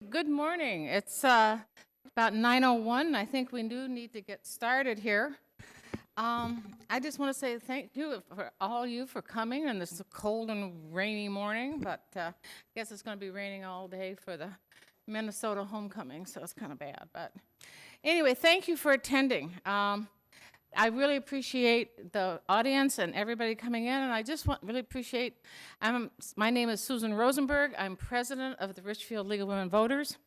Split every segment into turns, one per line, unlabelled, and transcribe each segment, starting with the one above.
Good morning. It's about 9:01. I think we do need to get started here. I just want to say thank you for all you for coming on this cold and rainy morning, but I guess it's going to be raining all day for the Minnesota homecoming, so it's kind of bad. But anyway, thank you for attending. I really appreciate the audience and everybody coming in, and I just really appreciate, my name is Susan Rosenberg. I'm president of the Richfield League of Women Voters,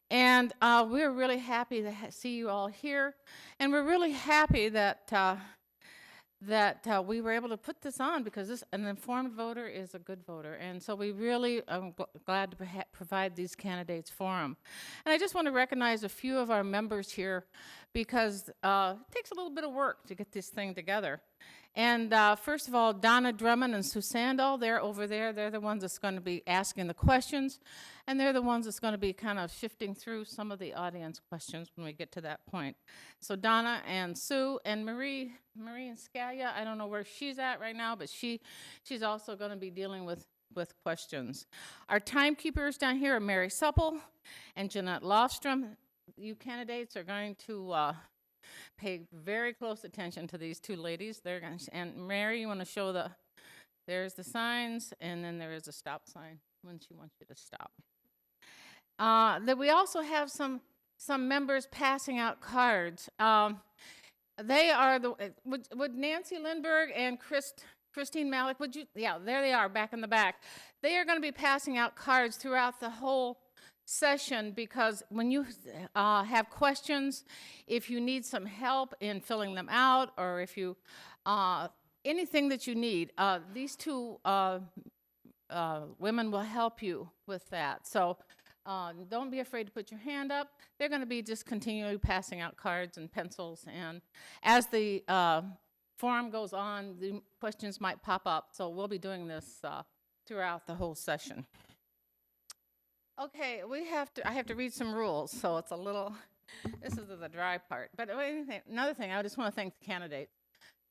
and we're really happy to see you all here, and we're really happy that we were able to put this on because an informed voter is a good voter, and so we really are glad to provide these candidates forum. And I just want to recognize a few of our members here because it takes a little bit of work to get this thing together. And first of all, Donna Drummond and Sue Sandall, they're over there. They're the ones that's going to be asking the questions, and they're the ones that's going to be kind of shifting through some of the audience questions when we get to that point. So Donna and Sue and Marie and Scalia, I don't know where she's at right now, but she's also going to be dealing with questions. Our timekeepers down here are Mary Supple and Jeanette Lofstrom. You candidates are going to pay very close attention to these two ladies. And Mary, you want to show there's the signs, and then there is a stop sign when she wants you to stop. That we also have some members passing out cards. They are would Nancy Lindbergh and Christine Malik, yeah, there they are back in the back. They are going to be passing out cards throughout the whole session because when you have questions, if you need some help in filling them out, or if you, anything that you need, these two women will help you with that. So don't be afraid to put your hand up. They're going to be just continually passing out cards and pencils, and as the forum goes on, the questions might pop up, so we'll be doing this throughout the whole session. Okay, I have to read some rules, so it's a little, this is the dry part. But another thing, I just want to thank the candidates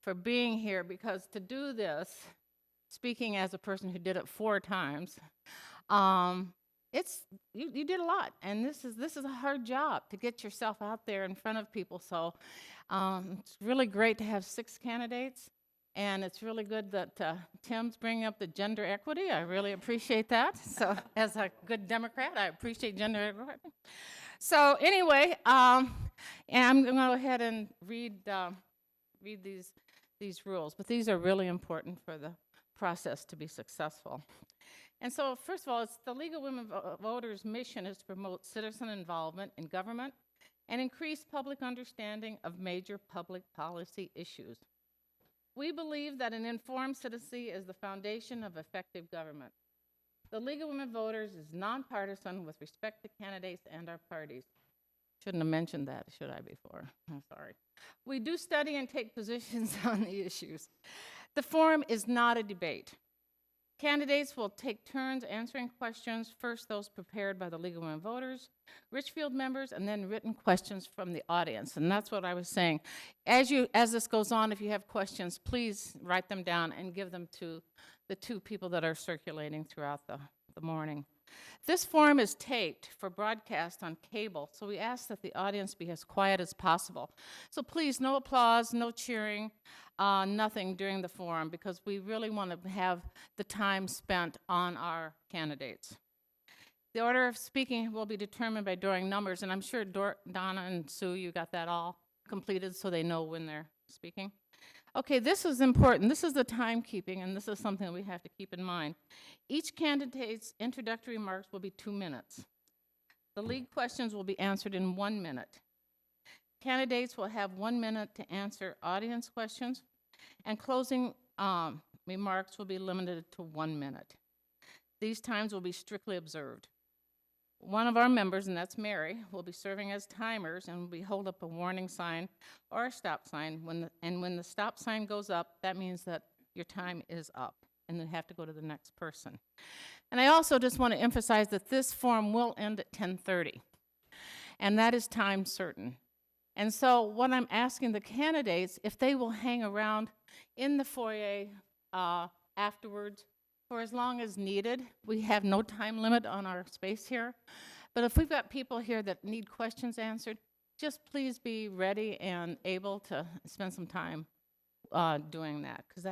for being here, because to do this, speaking as a person who did it 4 times, you did a lot, and this is a hard job to get yourself out there in front of people. So it's really great to have 6 candidates. And it's really good that Tim's bringing up the gender equity. I really appreciate that. So as a good Democrat, I appreciate gender equity. So anyway, and I'm going to go ahead and read these rules. But these are really important for the process to be successful. And so first of all, it's the League of Women Voters' mission is to promote citizen involvement in government and increase public understanding of major public policy issues. We believe that an informed citizenry is the foundation of effective government. The League of Women Voters is nonpartisan with respect to candidates and our parties. Shouldn't have mentioned that, should I, before? I'm sorry. We do study and take positions on the issues. The forum is not a debate. Candidates will take turns answering questions, first those prepared by the League of Women Voters, Richfield members, and then written questions from the audience. And that's what I was saying. As this goes on, if you have questions, please write them down and give them to the 2 people that are circulating throughout the morning. This forum is taped for broadcast on cable, so we ask that the audience be as quiet as possible. So please, no applause, no cheering, nothing during the forum, because we really want to have the time spent on our candidates. The order of speaking will be determined by drawing numbers, and I'm sure Donna and Sue, you got that all completed so they know when they're speaking. Okay, this is important. This is the timekeeping, and this is something we have to keep in mind. Each candidate's introductory remarks will be 2 minutes. The league questions will be answered in 1 minute. Candidates will have 1 minute to answer audience questions, and closing remarks will be limited to 1 minute. These times will be strictly observed. One of our members, and that's Mary, will be serving as timers and will hold up a warning sign or a stop sign. When the stop sign goes up, that means that your time is up and you have to go to the next person. And I also just want to emphasize that this forum will end at 10:30, and that is time certain. And so what I'm asking the candidates, if they will hang around in the foyer afterwards for as long as needed. We have no time limit on our space here. But if we've got people here that need questions answered, just please be ready and able to spend some time doing that, because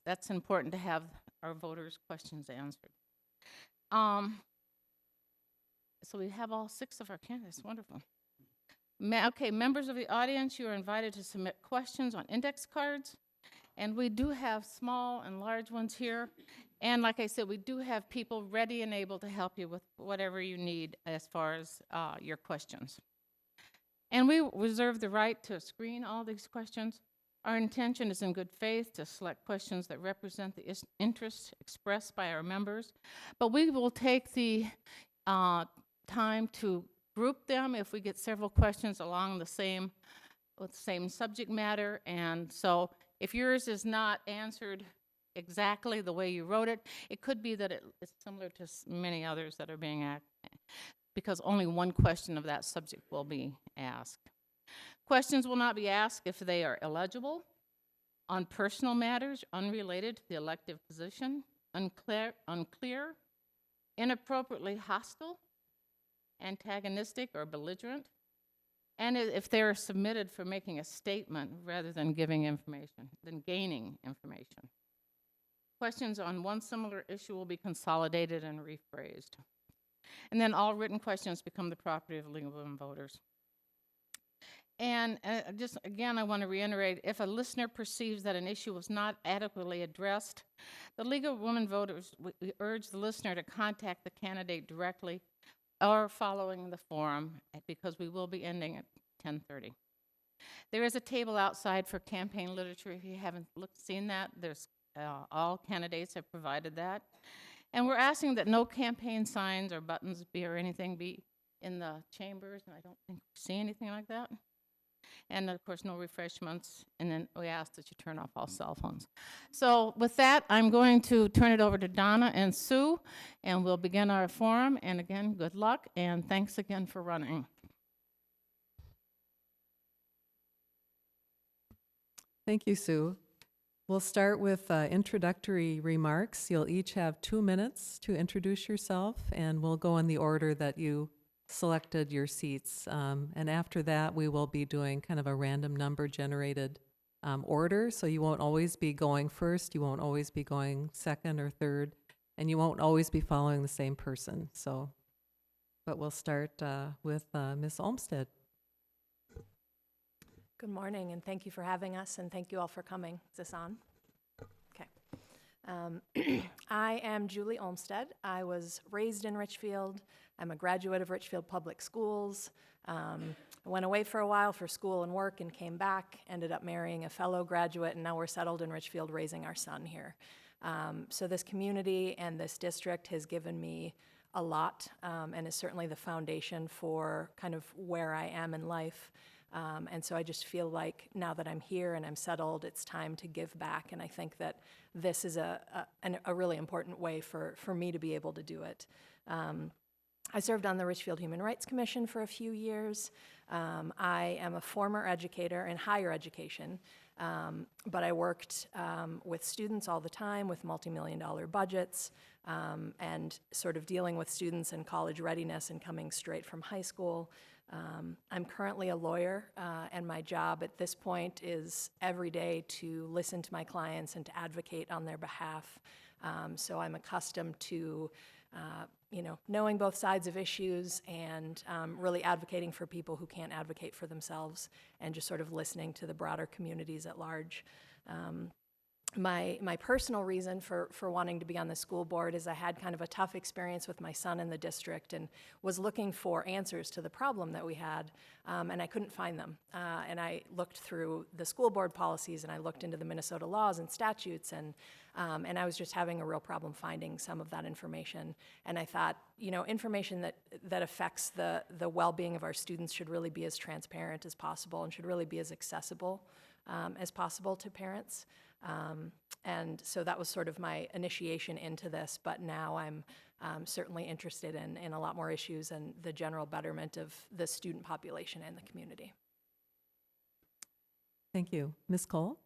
that's important to have our voters' questions answered. So we have all 6 of our candidates. Wonderful. Okay, members of the audience, you are invited to submit questions on index cards. And we do have small and large ones here. And like I said, we do have people ready and able to help you with whatever you need as far as your questions. And we reserve the right to screen all these questions. Our intention is in good faith to select questions that represent the interests expressed by our members. But we will take the time to group them if we get several questions along the same subject matter. And so if yours is not answered exactly the way you wrote it, it could be that it's similar to many others that are being asked, because only one question of that subject will be asked. Questions will not be asked if they are illegible, on personal matters unrelated to the elective position, unclear, inappropriately hostile, antagonistic, or belligerent, and if they're submitted for making a statement rather than gaining information. Questions on one similar issue will be consolidated and rephrased. And then all written questions become the property of League of Women Voters. And just again, I want to reiterate, if a listener perceives that an issue was not adequately addressed, the League of Women Voters, we urge the listener to contact the candidate directly or following the forum, because we will be ending at 10:30. There is a table outside for campaign literature. If you haven't seen that, there's all candidates have provided that. And we're asking that no campaign signs or buttons or anything be in the chambers, and I don't think we see anything like that. And of course, no refreshments, and then we ask that you turn off all cell phones. So with that, I'm going to turn it over to Donna and Sue, and we'll begin our forum. And again, good luck, and thanks again for running.
Thank you, Sue. We'll start with introductory remarks. You'll each have 2 minutes to introduce yourself, and we'll go in the order that you selected your seats. And after that, we will be doing kind of a random number generated order, so you won't always be going first, you won't always be going second or third, and you won't always be following the same person. So, but we'll start with Ms. Olmsted.
Good morning, and thank you for having us, and thank you all for coming. Is this on? Okay. I am Julie Olmsted. I was raised in Richfield. I'm a graduate of Richfield Public Schools. I went away for a while for school and work and came back, ended up marrying a fellow graduate, and now we're settled in Richfield raising our son here. So this community and this district has given me a lot, and is certainly the foundation for kind of where I am in life. And so I just feel like now that I'm here and I'm settled, it's time to give back. And I think that this is a really important way for me to be able to do it. I served on the Richfield Human Rights Commission for a few years. I am a former educator in higher education, but I worked with students all the time with multi-million-dollar budgets, and sort of dealing with students in college readiness and coming straight from high school. I'm currently a lawyer, and my job at this point is every day to listen to my clients and to advocate on their behalf. So I'm accustomed to knowing both sides of issues and really advocating for people who can't advocate for themselves, and just sort of listening to the broader communities at large. My personal reason for wanting to be on the school board is I had kind of a tough experience with my son in the district and was looking for answers to the problem that we had, and I couldn't find them. And I looked through the school board policies, and I looked into the Minnesota laws and statutes, and I was just having a real problem finding some of that information. And I thought, information that affects the well-being of our students should really be as transparent as possible and should really be as accessible as possible to parents. And so that was sort of my initiation into this, but now I'm certainly interested in a lot more issues and the general betterment of the student population and the community.
Thank you. Ms. Cole?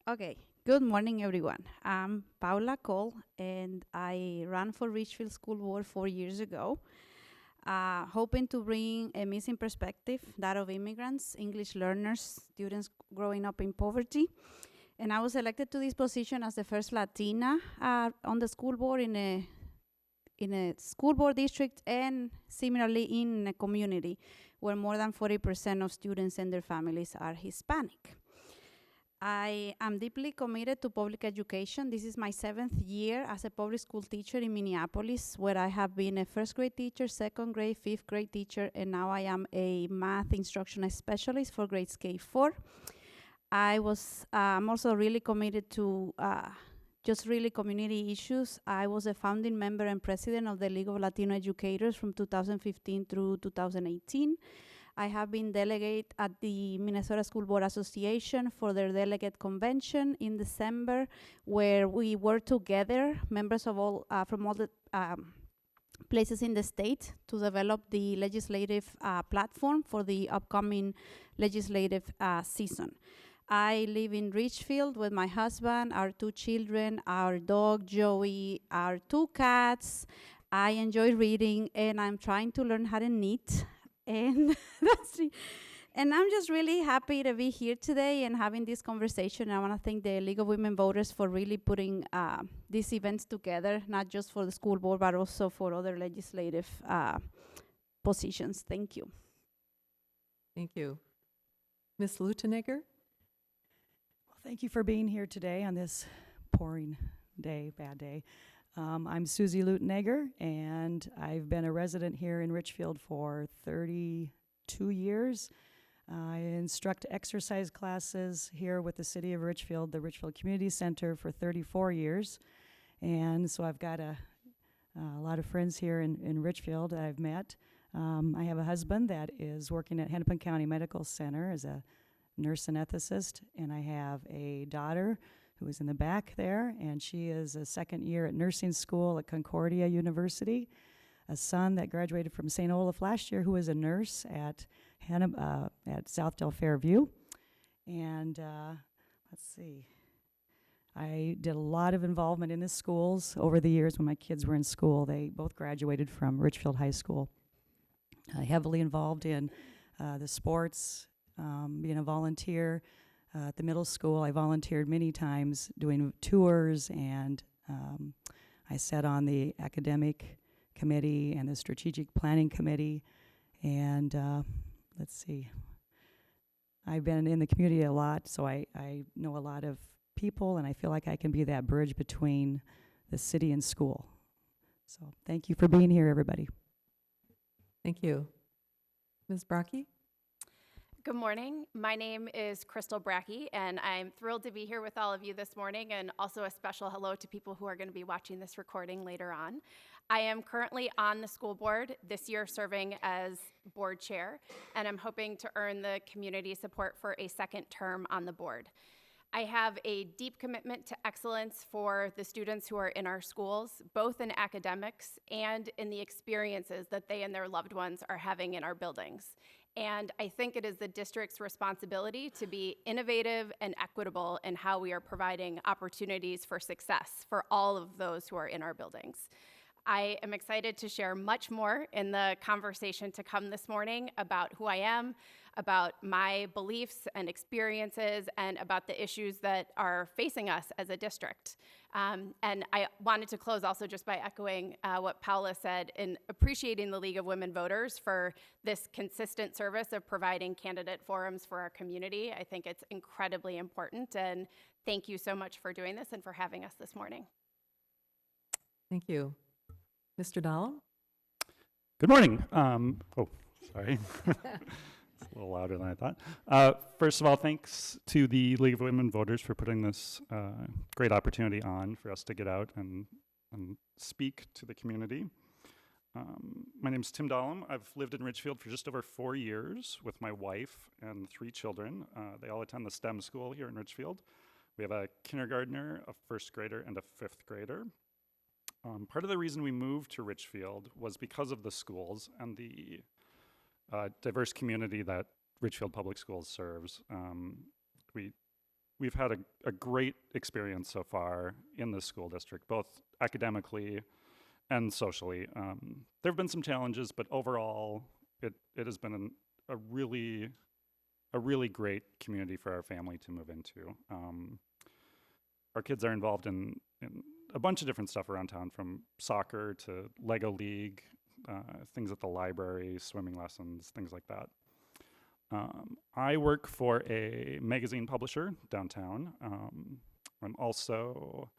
Okay, Good morning, everyone. I'm Paula Cole, and I ran for Richfield School Board 4 years ago, hoping to bring a missing perspective, that of immigrants, English learners, students growing up in poverty. And I was elected to this position as the first Latina on the school board in a school board district, and similarly in a community where more than 40% of students and their families are Hispanic. I am deeply committed to public education. This is my 7th year as a public school teacher in Minneapolis, where I have been a first grade teacher, second grade, 5th grade teacher, and now I am a math instructional specialist for grades K-4. I'm also really committed to just really community issues. I was a founding member and president of the League of Latino Educators from 2015 through 2018. I have been delegate at the Minnesota School Board Association for their delegate convention in December, where we were together, members of all from all the places in the state, to develop the legislative platform for the upcoming legislative season. I live in Richfield with my husband, our 2 children, our dog Joey, our 2 cats. I enjoy reading, and I'm trying to learn how to knit. And and I'm just really happy to be here today and having this conversation. I want to thank the League of Women Voters for really putting these events together, not just for the school board, but also for other legislative positions. Thank you.
Thank you. Ms. Leutenegger?
Well, thank you for being here today on this pouring day, bad day. I'm Susie Leutenegger, and I've been a resident here in Richfield for 32 years. I instruct exercise classes here with the City of Richfield, the Richfield Community Center, for 34 years. And so I've got a lot of friends here in Richfield that I've met. I have a husband that is working at Hennepin County Medical Center as a nurse anesthetist, and I have a daughter who is in the back there, and she is a second year at nursing school at Concordia University. A son that graduated from St. Olaf last year, who is a nurse at Southdale Fairview. And let's see, I did a lot of involvement in the schools over the years when my kids were in school. They both graduated from Richfield High School. Heavily involved in the sports, being a volunteer. At the middle school, I volunteered many times doing tours, and I sat on the academic committee and the strategic planning committee. And let's see, I've been in the community a lot, so I know a lot of people, and I feel like I can be that bridge between the city and school. So thank you for being here, everybody.
Thank you. Ms. Brockie?
Good morning. My name is Crystal Brackey, and I'm thrilled to be here with all of you this morning, and also a special hello to people who are going to be watching this recording later on. I am currently on the school board, this year serving as board chair, and I'm hoping to earn the community support for a second term on the board. I have a deep commitment to excellence for the students who are in our schools, both in academics and in the experiences that they and their loved ones are having in our buildings. And I think it is the district's responsibility to be innovative and equitable in how we are providing opportunities for success for all of those who are in our buildings. I am excited to share much more in the conversation to come this morning about who I am, about my beliefs and experiences, and about the issues that are facing us as a district. And I wanted to close also just by echoing what Paula said in appreciating the League of Women Voters for this consistent service of providing candidate forums for our community. I think it's incredibly important, and thank you so much for doing this and for having us this morning.
Thank you. Mr. Dahl?
Good morning. Sorry. It's a little louder than I thought. First of all, thanks to the League of Women Voters for putting this great opportunity on for us to get out and speak to the community. My name's Tim Dahlem. I've lived in Richfield for just over 4 years with my wife and 3 children. They all attend the STEM school here in Richfield. We have a kindergartner, a first grader, and a 5th grader. Part of the reason we moved to Richfield was because of the schools and the diverse community that Richfield Public Schools serves. We we've had a great experience so far in this school district, both academically and socially. There have been some challenges, but overall, it has been a really great community for our family to move into. Our kids are involved in a bunch of different stuff around town, from soccer to Lego League, things at the library, swimming lessons, things like that. I work for a magazine publisher downtown. I'm also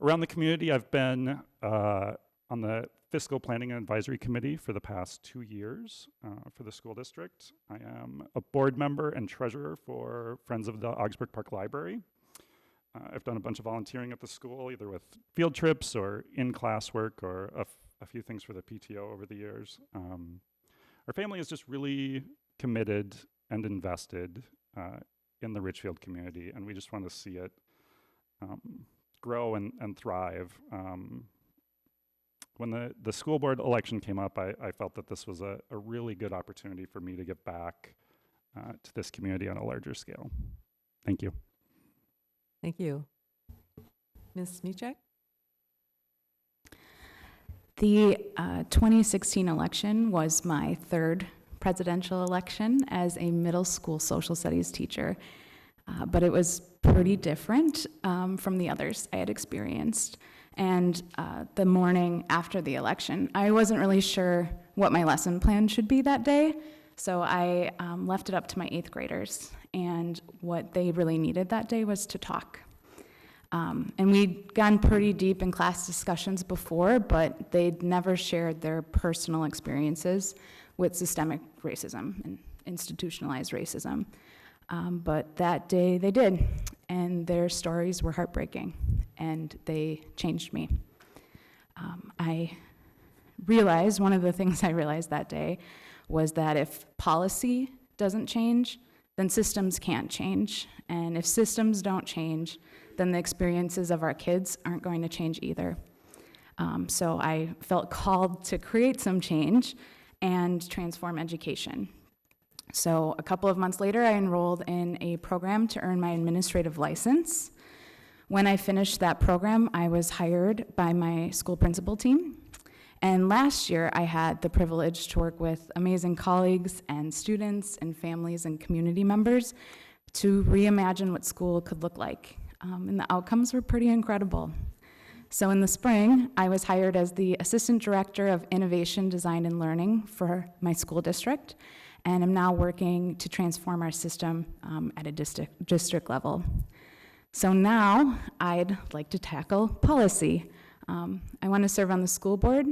around the community. I've been on the Fiscal Planning and Advisory Committee for the past 2 years for the school district. I am a board member and treasurer for Friends of the Augsburg Park Library. I've done a bunch of volunteering at the school, either with field trips or in-class work, or a few things for the PTO over the years. Our family is just really committed and invested in the Richfield community, and we just want to see it grow and thrive. When the school board election came up, I felt that this was a really good opportunity for me to give back to this community on a larger scale. Thank you.
Thank you. Ms. Smichek?
The 2016 election was my third presidential election as a middle school social studies teacher, but it was pretty different from the others I had experienced. And the morning after the election, I wasn't really sure what my lesson plan should be that day, so I left it up to my 8th graders, and what they really needed that day was to talk. And we'd gone pretty deep in class discussions before, but they'd never shared their personal experiences with systemic racism and institutionalized racism. But that day they did, and their stories were heartbreaking, and they changed me. One of the things I realized that day was that if policy doesn't change, then systems can't change. And if systems don't change, then the experiences of our kids aren't going to change either. So I felt called to create some change and transform education. So a couple of months later, I enrolled in a program to earn my administrative license. When I finished that program, I was hired by my school principal team. And last year, I had the privilege to work with amazing colleagues and students and families and community members to reimagine what school could look like. And the outcomes were pretty incredible. So in the spring, I was hired as the Assistant Director of Innovation, Design, and Learning for my school district, and I'm now working to transform our system at a district level. So now I'd like to tackle policy. I want to serve on the school board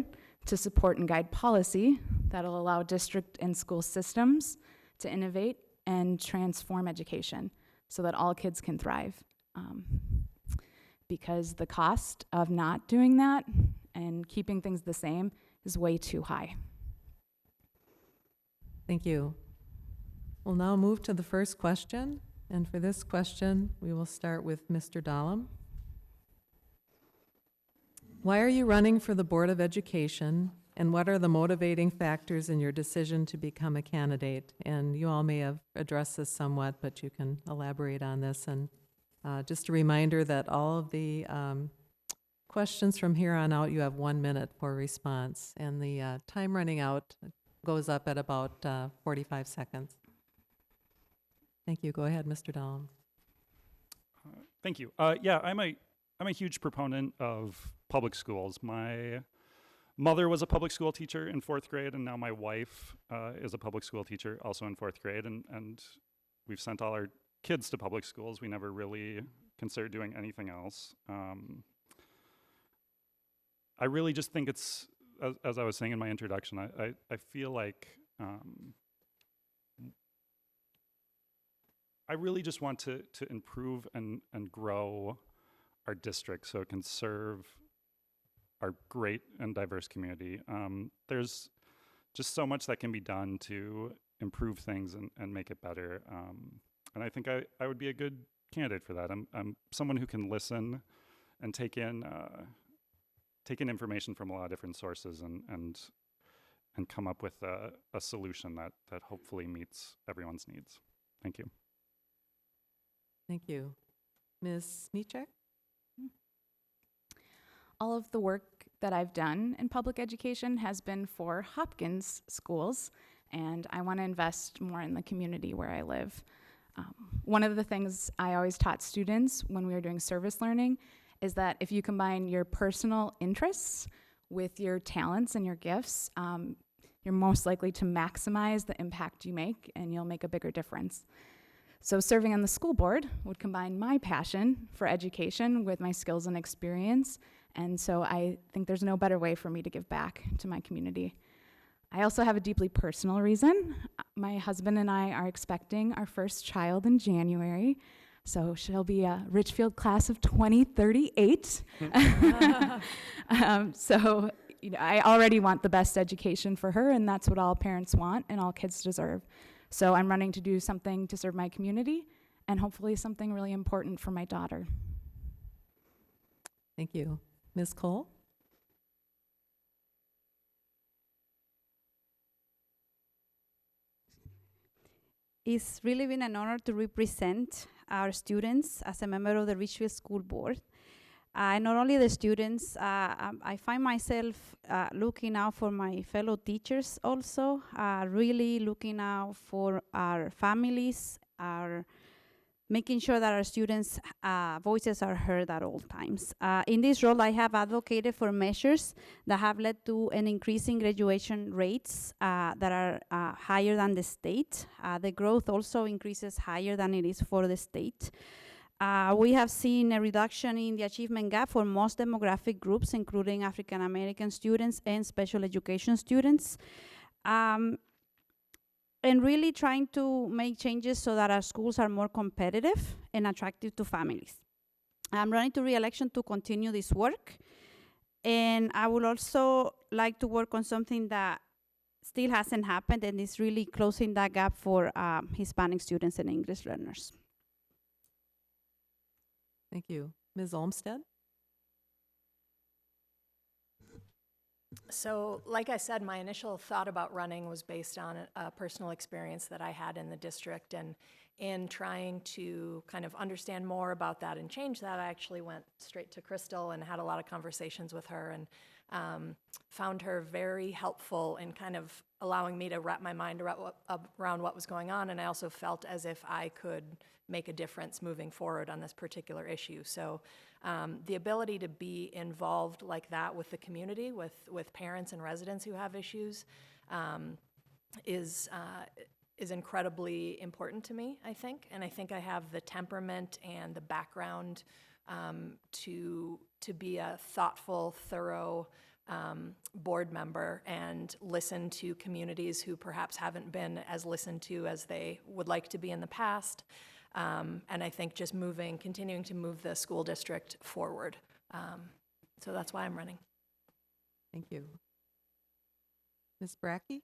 to support and guide policy that'll allow district and school systems to innovate and transform education so that all kids can thrive. Because the cost of not doing that and keeping things the same is way too high.
Thank you. We'll now move to the first question. And for this question, we will start with Mr. Dahlem. Why are you running for the Board of Education, and what are the motivating factors in your decision to become a candidate? And you all may have addressed this somewhat, but you can elaborate on this. And just a reminder that all of the questions from here on out, you have 1 minute for response. And the time running out goes up at about 45 seconds. Thank you. Go ahead, Mr. Dahlem.
Thank you. Yeah, I'm a huge proponent of public schools. My mother was a public school teacher in 4th grade, and now my wife is a public school teacher also in 4th grade, and we've sent all our kids to public schools. We never really considered doing anything else. I really just think it's, as I was saying in my introduction, I feel like I really just want to improve and grow our district so it can serve our great and diverse community. There's just so much that can be done to improve things and make it better. And I think I would be a good candidate for that. I'm someone who can listen and take in information from a lot of different sources and come up with a solution that hopefully meets everyone's needs. Thank you.
Thank you. Ms. Smichek?
All of the work that I've done in public education has been for Hopkins schools, and I want to invest more in the community where I live. One of the things I always taught students when we were doing service learning is that if you combine your personal interests with your talents and your gifts, you're most likely to maximize the impact you make, and you'll make a bigger difference. So serving on the school board would combine my passion for education with my skills and experience, and so I think there's no better way for me to give back to my community. I also have a deeply personal reason. My husband and I are expecting our first child in January, so she'll be a Richfield class of 2038. So I already want the best education for her, and that's what all parents want and all kids deserve. So I'm running to do something to serve my community and hopefully something really important for my daughter.
Thank you. Ms. Cole?
It's really been an honor to represent our students as a member of the Richfield School Board. Not only the students, I find myself looking out for my fellow teachers also, really looking out for our families, making sure that our students' voices are heard at all times. In this role, I have advocated for measures that have led to an increase in graduation rates that are higher than the state. The growth also increases higher than it is for the state. We have seen a reduction in the achievement gap for most demographic groups, including African American students and special education students. And really trying to make changes so that our schools are more competitive and attractive to families. I'm running to re-election to continue this work. And I would also like to work on something that still hasn't happened, and is really closing that gap for Hispanic students and English learners.
Thank you. Ms. Olmsted?
So, like I said, my initial thought about running was based on a personal experience that I had in the district, and in trying to kind of understand more about that and change that, I actually went straight to Crystal and had a lot of conversations with her, and found her very helpful in kind of allowing me to wrap my mind around what was going on, and I also felt as if I could make a difference moving forward on this particular issue. So the ability to be involved like that with the community, with parents and residents who have issues, is incredibly important to me, I think. And I think I have the temperament and the background to be a thoughtful, thorough board member and listen to communities who perhaps haven't been as listened to as they would like to be in the past. And I think just continuing to move the school district forward. So that's why I'm running.
Thank you. Ms. Brackey?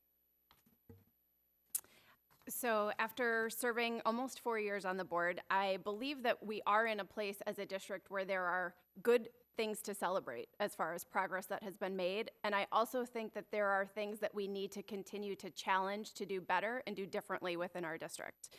So after serving almost 4 years on the board, I believe that we are in a place as a district where there are good things to celebrate as far as progress that has been made. And I also think that there are things that we need to continue to challenge to do better and do differently within our district.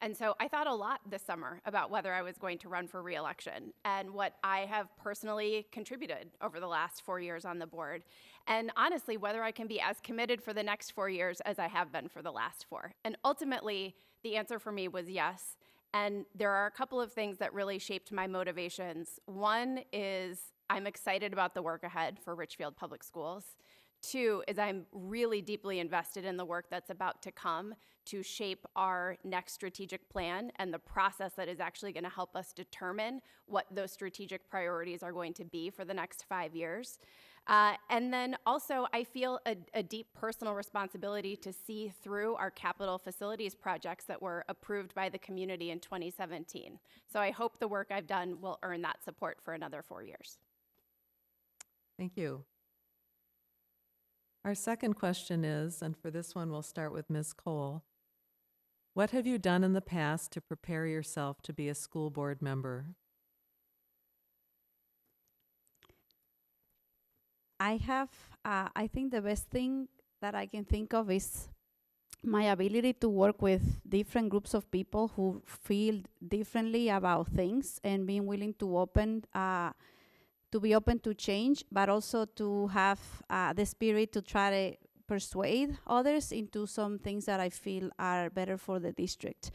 And so I thought a lot this summer about whether I was going to run for re-election and what I have personally contributed over the last 4 years on the board. And honestly, whether I can be as committed for the next 4 years as I have been for the last 4. And ultimately, the answer for me was yes. And there are a couple of things that really shaped my motivations. One is I'm excited about the work ahead for Richfield Public Schools. 2 is I'm really deeply invested in the work that's about to come to shape our next strategic plan and the process that is actually going to help us determine what those strategic priorities are going to be for the next 5 years. And then also I feel a deep personal responsibility to see through our capital facilities projects that were approved by the community in 2017. So I hope the work I've done will earn that support for another 4 years.
Thank you. Our second question is, and for this one we'll start with Ms. Cole, what have you done in the past to prepare yourself to be a school board member?
I think the best thing that I can think of is my ability to work with different groups of people who feel differently about things and being willing to be open to change, but also to have the spirit to try to persuade others into some things that I feel are better for the district.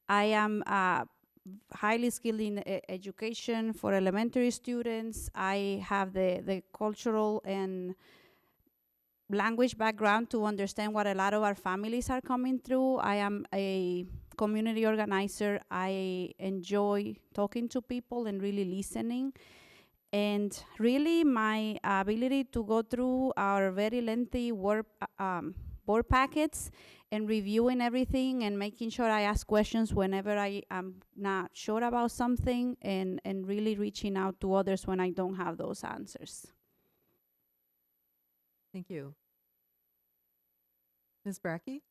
I am highly skilled in education for elementary students. I have the cultural and language background to understand what a lot of our families are coming through. I am a community organizer. I enjoy talking to people and really listening. And really my ability to go through our very lengthy board packets and reviewing everything and making sure I ask questions whenever I am not sure about something, and really reaching out to others when I don't have those answers.
Thank you. Ms. Brackey?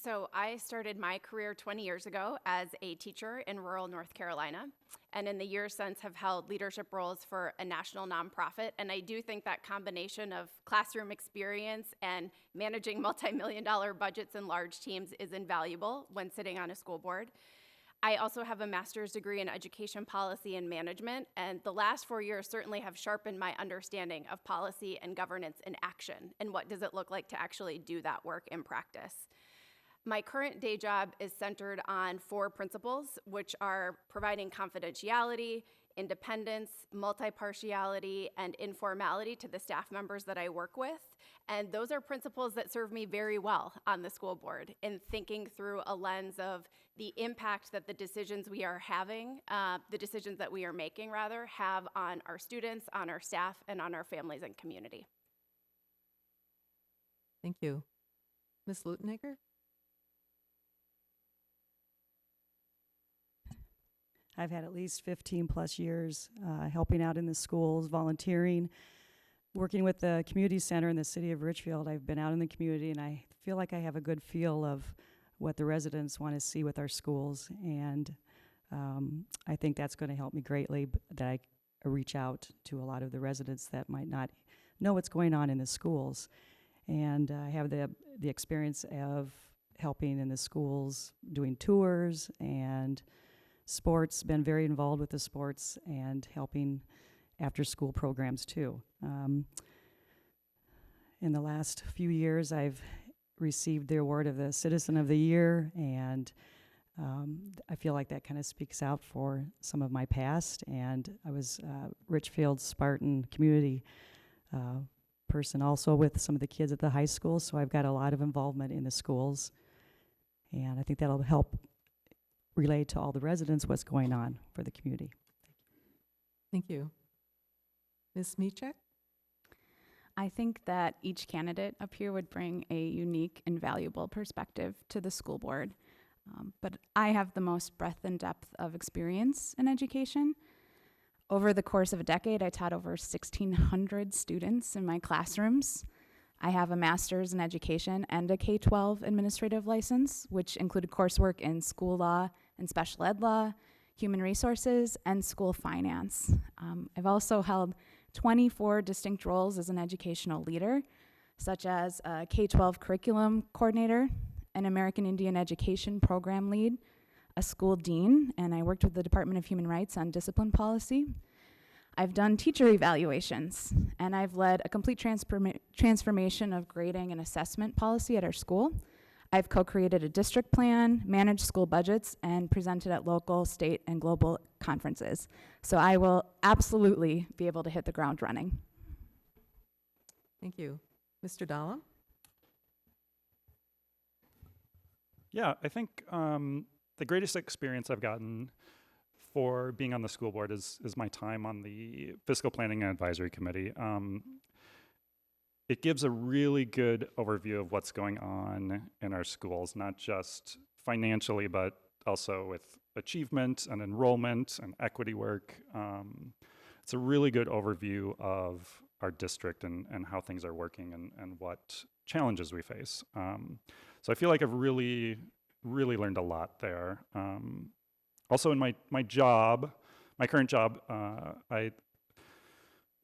So I started my career 20 years ago as a teacher in rural North Carolina, and in the years since have held leadership roles for a national nonprofit. And I do think that combination of classroom experience and managing multi-million-dollar budgets and large teams is invaluable when sitting on a school board. I also have a master's degree in education policy and management, and the last 4 years certainly have sharpened my understanding of policy and governance in action, and what does it look like to actually do that work in practice. My current day job is centered on 4 principles, which are providing confidentiality, independence, multi-partiality, and informality to the staff members that I work with. And those are principles that serve me very well on the school board in thinking through a lens of the impact that the decisions we are having, the decisions that we are making rather, have on our students, on our staff, and on our families and community.
Thank you. Ms. Lutenegger?
I've had at least 15 plus years helping out in the schools, volunteering, working with the community center in the city of Richfield. I've been out in the community, and I feel like I have a good feel of what the residents want to see with our schools. And I think that's going to help me greatly, that I reach out to a lot of the residents that might not know what's going on in the schools. And I have the experience of helping in the schools, doing tours and sports, been very involved with the sports and helping after school programs too. In the last few years, I've received the award of the Citizen of the Year, and I feel like that kind of speaks out for some of my past. And I was Richfield Spartan community person also with some of the kids at the high school, so I've got a lot of involvement in the schools, and I think that'll help relate to all the residents what's going on for the community.
Thank you. Ms. Michek?
I think that each candidate up here would bring a unique and valuable perspective to the school board. But I have the most breadth and depth of experience in education. Over the course of a decade, I taught over 1,600 students in my classrooms. I have a master's in education and a K-12 administrative license, which included coursework in school law and special ed law, human resources, and school finance. I've also held 24 distinct roles as an educational leader, such as a K-12 curriculum coordinator, an American Indian education program lead, a school dean, and I worked with the Department of Human Rights on discipline policy. I've done teacher evaluations, and I've led a complete transformation of grading and assessment policy at our school. I've co-created a district plan, managed school budgets, and presented at local, state, and global conferences. So I will absolutely be able to hit the ground running.
Thank you. Mr. Dahlem?
Yeah, I think the greatest experience I've gotten for being on the school board is my time on the Fiscal Planning and Advisory Committee. It gives a really good overview of what's going on in our schools, not just financially, but also with achievement and enrollment and equity work. It's a really good overview of our district and how things are working and what challenges we face. So I feel like I've really learned a lot there. Also in my job, my current job, I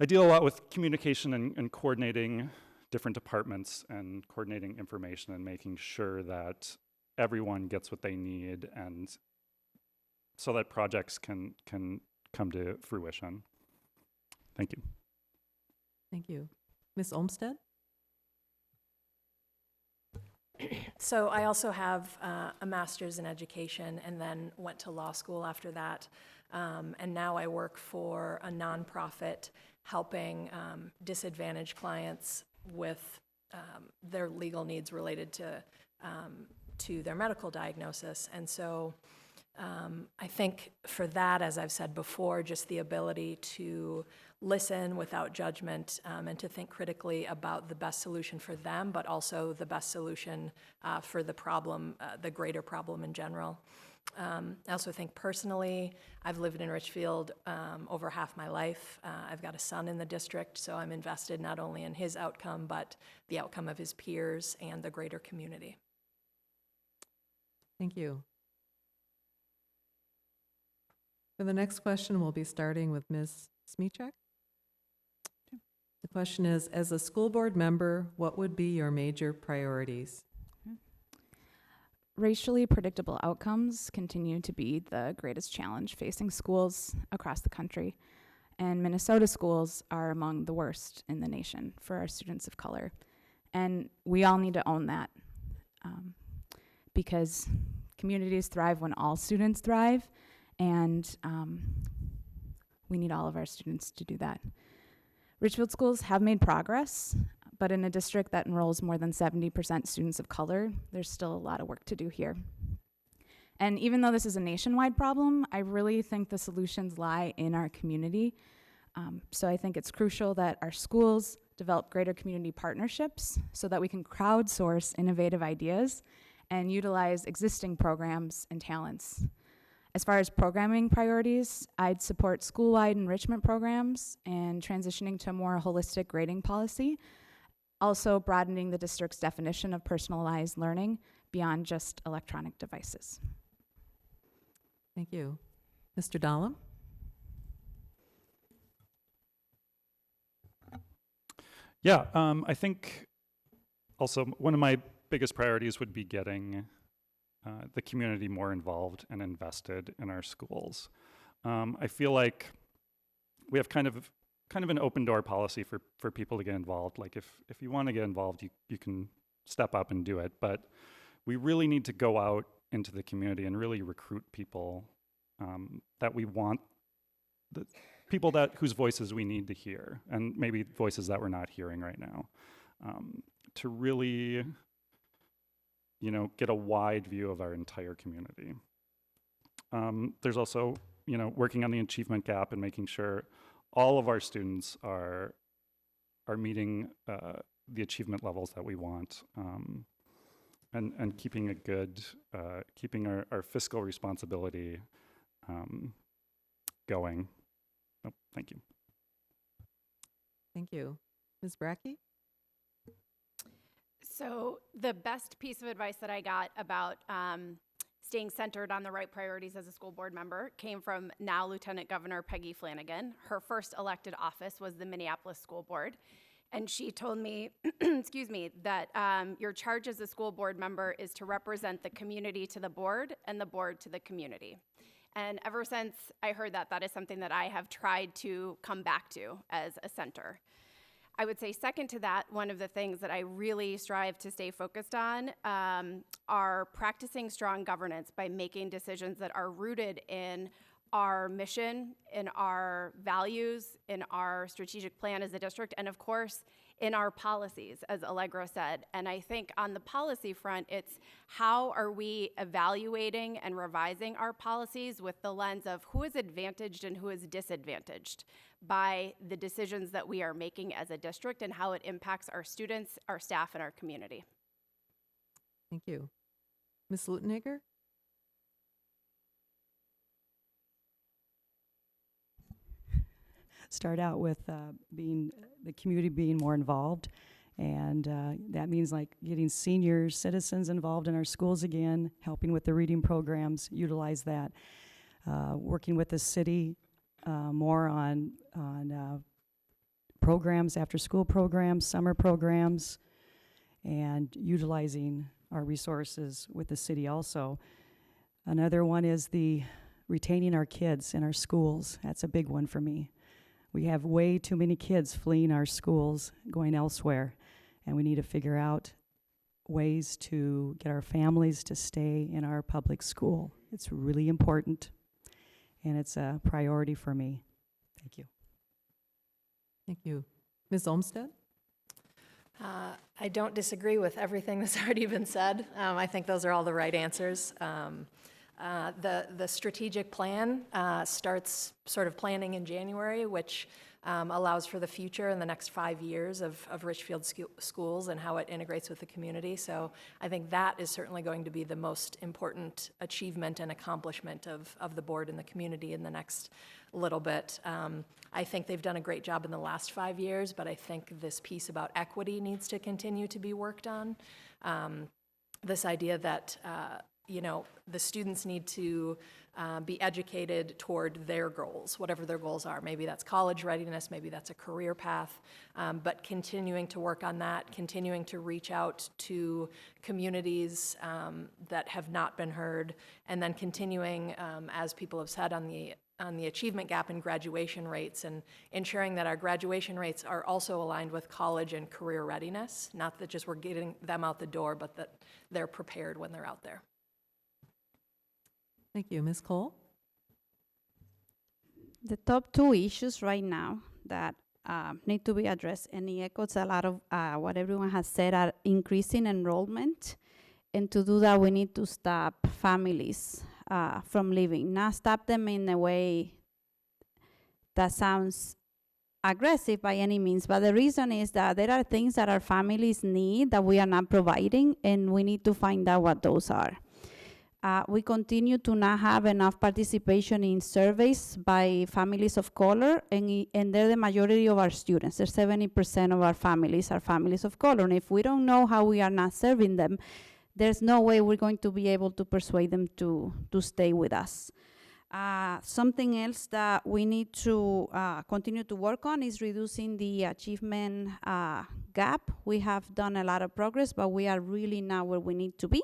deal a lot with communication and coordinating different departments and coordinating information and making sure that everyone gets what they need, and so that projects can come to fruition. Thank you.
Thank you. Ms. Olmsted?
So I also have a master's in education and then went to law school after that. And now I work for a nonprofit helping disadvantaged clients with their legal needs related to their medical diagnosis. And so I think for that, as I've said before, just the ability to listen without judgment and to think critically about the best solution for them, but also the best solution for the problem, the greater problem in general. I also think personally, I've lived in Richfield over half my life. I've got a son in the district, so I'm invested not only in his outcome, but the outcome of his peers and the greater community.
Thank you. For the next question, we'll be starting with Ms. Smichek. The question is, as a school board member, what would be your major priorities?
Racially predictable outcomes continue to be the greatest challenge facing schools across the country. And Minnesota schools are among the worst in the nation for our students of color. And we all need to own that because communities thrive when all students thrive, and we need all of our students to do that. Richfield schools have made progress, but in a district that enrolls more than 70% students of color, there's still a lot of work to do here. And even though this is a nationwide problem, I really think the solutions lie in our community. So I think it's crucial that our schools develop greater community partnerships so that we can crowdsource innovative ideas and utilize existing programs and talents. As far as programming priorities, I'd support school-wide enrichment programs and transitioning to a more holistic grading policy, also broadening the district's definition of personalized learning beyond just electronic devices.
Thank you. Mr. Dahlem?
Yeah, I think also one of my biggest priorities would be getting the community more involved and invested in our schools. I feel like we have kind of an open door policy for people to get involved. Like if you want to get involved, you can step up and do it. But we really need to go out into the community and really recruit people that we want, the people whose voices we need to hear, and maybe voices that we're not hearing right now, to really get a wide view of our entire community. There's also, working on the achievement gap and making sure all of our students are meeting the achievement levels that we want, and keeping a good, keeping our fiscal responsibility going. Oh, thank you.
Thank you. Ms. Brackey?
So the best piece of advice that I got about staying centered on the right priorities as a school board member came from now Lieutenant Governor Peggy Flanagan. Her first elected office was the Minneapolis School Board. And she told me, excuse me, that your charge as a school board member is to represent the community to the board and the board to the community. And ever since I heard that, that is something that I have tried to come back to as a center. I would say second to that, one of the things that I really strive to stay focused on are practicing strong governance by making decisions that are rooted in our mission, in our values, in our strategic plan as a district, and of course, in our policies, as Allegra said. And I think on the policy front, it's how are we evaluating and revising our policies with the lens of who is advantaged and who is disadvantaged by the decisions that we are making as a district and how it impacts our students, our staff, and our community.
Thank you. Ms. Lutenegger?
Start out with the community being more involved, and that means like getting senior citizens involved in our schools again, helping with the reading programs, utilize that, working with the city more on programs, after-school programs, summer programs, and utilizing our resources with the city also. Another one is the retaining our kids in our schools. That's a big one for me. We have way too many kids fleeing our schools, going elsewhere, and we need to figure out ways to get our families to stay in our public school. It's really important, and it's a priority for me. Thank you.
Thank you. Ms. Olmsted?
I don't disagree with everything that's already been said. I think those are all the right answers. The strategic plan starts sort of planning in January, which allows for the future in the next 5 years of Richfield schools and how it integrates with the community. So I think that is certainly going to be the most important achievement and accomplishment of the board and the community in the next little bit. I think they've done a great job in the last 5 years, but I think this piece about equity needs to continue to be worked on. This idea that the students need to be educated toward their goals, whatever their goals are. Maybe that's college readiness, maybe that's a career path, but continuing to work on that, continuing to reach out to communities that have not been heard, and then continuing, as people have said, on the achievement gap in graduation rates, and ensuring that our graduation rates are also aligned with college and career readiness, not that just we're getting them out the door, but that they're prepared when they're out there.
Thank you. Ms. Cole?
The top two issues right now that need to be addressed, and it echoes a lot of what everyone has said, are increasing enrollment. And to do that, we need to stop families from leaving. Not stop them in a way that sounds aggressive by any means, but the reason is that there are things that our families need that we are not providing, and we need to find out what those are. We continue to not have enough participation in surveys by families of color, and they're the majority of our students. They're 70% of our families are families of color, and if we don't know how we are not serving them, there's no way we're going to be able to persuade them to stay with us. Something else that we need to continue to work on is reducing the achievement gap. We have done a lot of progress, but we are really not where we need to be.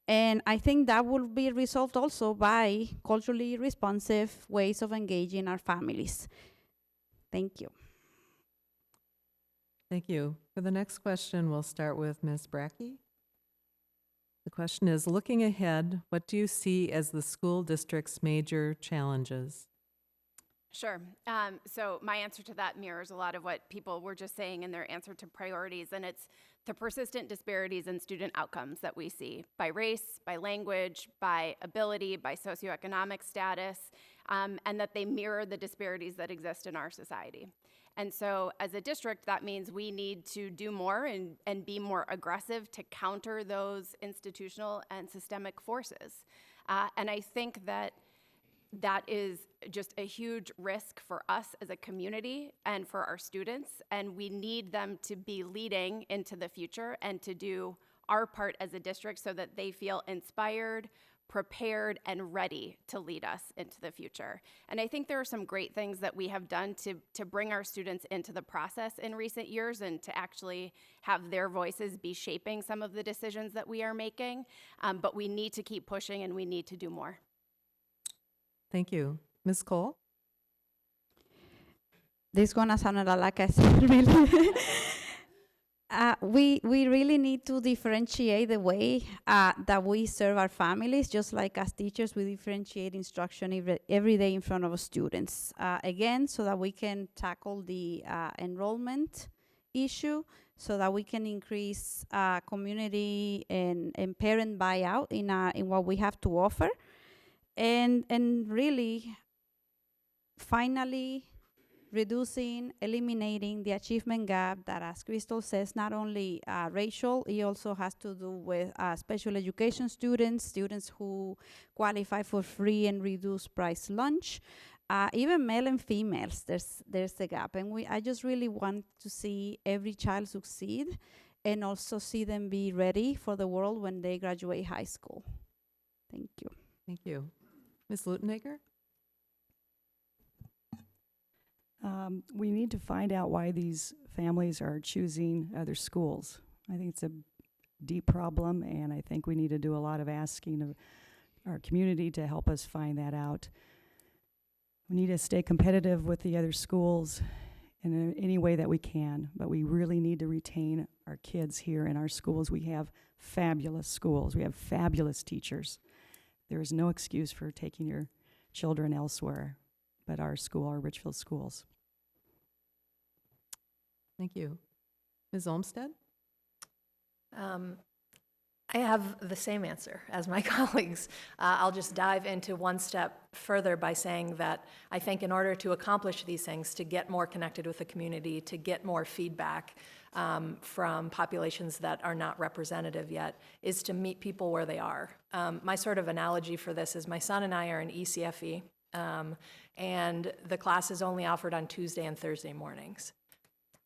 And I think that will be resolved also by culturally responsive ways of engaging our families. Thank you.
Thank you. For the next question, we'll start with Ms. Brackey. The question is, looking ahead, what do you see as the school district's major challenges?
Sure. So my answer to that mirrors a lot of what people were just saying in their answer to priorities, and it's the persistent disparities in student outcomes that we see by race, by language, by ability, by socioeconomic status, and that they mirror the disparities that exist in our society. And so as a district, that means we need to do more and be more aggressive to counter those institutional and systemic forces. And I think that is just a huge risk for us as a community and for our students, and we need them to be leading into the future and to do our part as a district so that they feel inspired, prepared, and ready to lead us into the future. And I think there are some great things that we have done to bring our students into the process in recent years and to actually have their voices be shaping some of the decisions that we are making, but we need to keep pushing and we need to do more.
Thank you. Ms. Cole?
This is gonna sound a lot like I said, really. We really need to differentiate the way that we serve our families, just like as teachers, we differentiate instruction every day in front of our students. Again, so that we can tackle the enrollment issue, so that we can increase community and parent buyout in what we have to offer. And really, finally, eliminating the achievement gap that, as Crystal says, not only racial, it also has to do with special education students who qualify for free and reduced price lunch, even male and females, there's a gap. And I just really want to see every child succeed and also see them be ready for the world when they graduate high school. Thank you.
Thank you. Ms. Lutenegger?
We need to find out why these families are choosing other schools. I think it's a deep problem, and I think we need to do a lot of asking of our community to help us find that out. We need to stay competitive with the other schools in any way that we can, but we really need to retain our kids here in our schools. We have fabulous schools. We have fabulous teachers. There is no excuse for taking your children elsewhere but our school, our Richfield schools.
Thank you. Ms. Olmsted?
I have the same answer as my colleagues. I'll just dive into one step further by saying that I think in order to accomplish these things, to get more connected with the community, to get more feedback from populations that are not representative yet, is to meet people where they are. My sort of analogy for this is my son and I are in ECFE, and the class is only offered on Tuesday and Thursday mornings.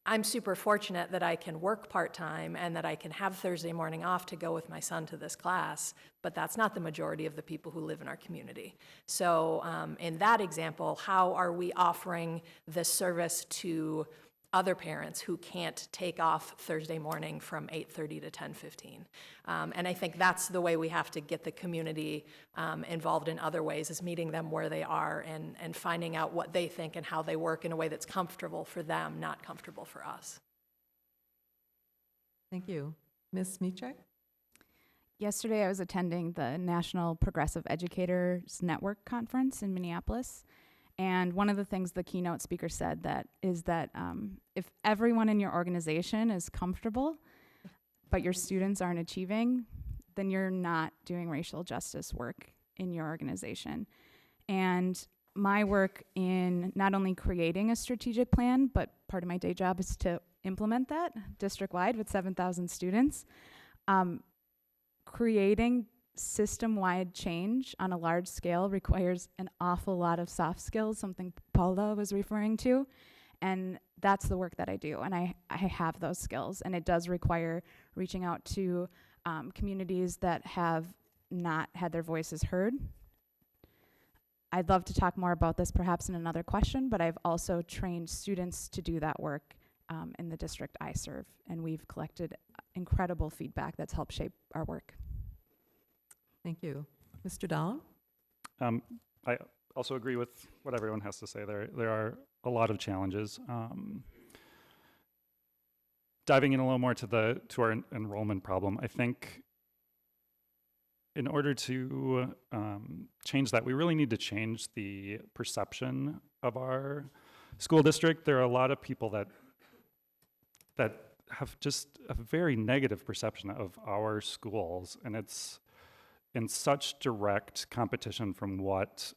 I'm super fortunate that I can work part-time and that I can have Thursday morning off to go with my son to this class, but that's not the majority of the people who live in our community. So in that example, how are we offering this service to other parents who can't take off Thursday morning from 8:30 to 10:15? And I think that's the way we have to get the community involved in other ways, is meeting them where they are and finding out what they think and how they work in a way that's comfortable for them, not comfortable for us.
Thank you. Ms. Smichek?
Yesterday, I was attending the National Progressive Educators Network Conference in Minneapolis. And one of the things the keynote speaker said is that if everyone in your organization is comfortable, but your students aren't achieving, then you're not doing racial justice work in your organization. And my work in not only creating a strategic plan, but part of my day job is to implement that district-wide with 7,000 students. Creating system-wide change on a large scale requires an awful lot of soft skills, something Paula was referring to, and that's the work that I do, and I have those skills, and it does require reaching out to communities that have not had their voices heard. I'd love to talk more about this perhaps in another question, but I've also trained students to do that work in the district I serve, and we've collected incredible feedback that's helped shape our work.
Thank you. Mr. Dahlem?
I also agree with what everyone has to say. There are a lot of challenges. Diving in a little more to our enrollment problem, I think in order to change that, we really need to change the perception of our school district. There are a lot of people that have just a very negative perception of our schools, and it's in such direct competition from what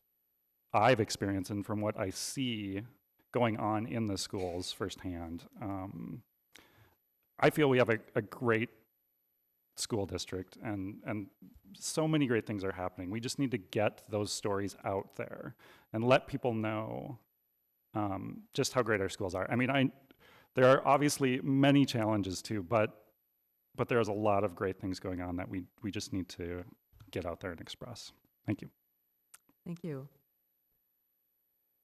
I've experienced and from what I see going on in the schools firsthand. I feel we have a great school district, and so many great things are happening. We just need to get those stories out there and let people know just how great our schools are. I mean, there are obviously many challenges too, but there's a lot of great things going on that we just need to get out there and express. Thank you.
Thank you.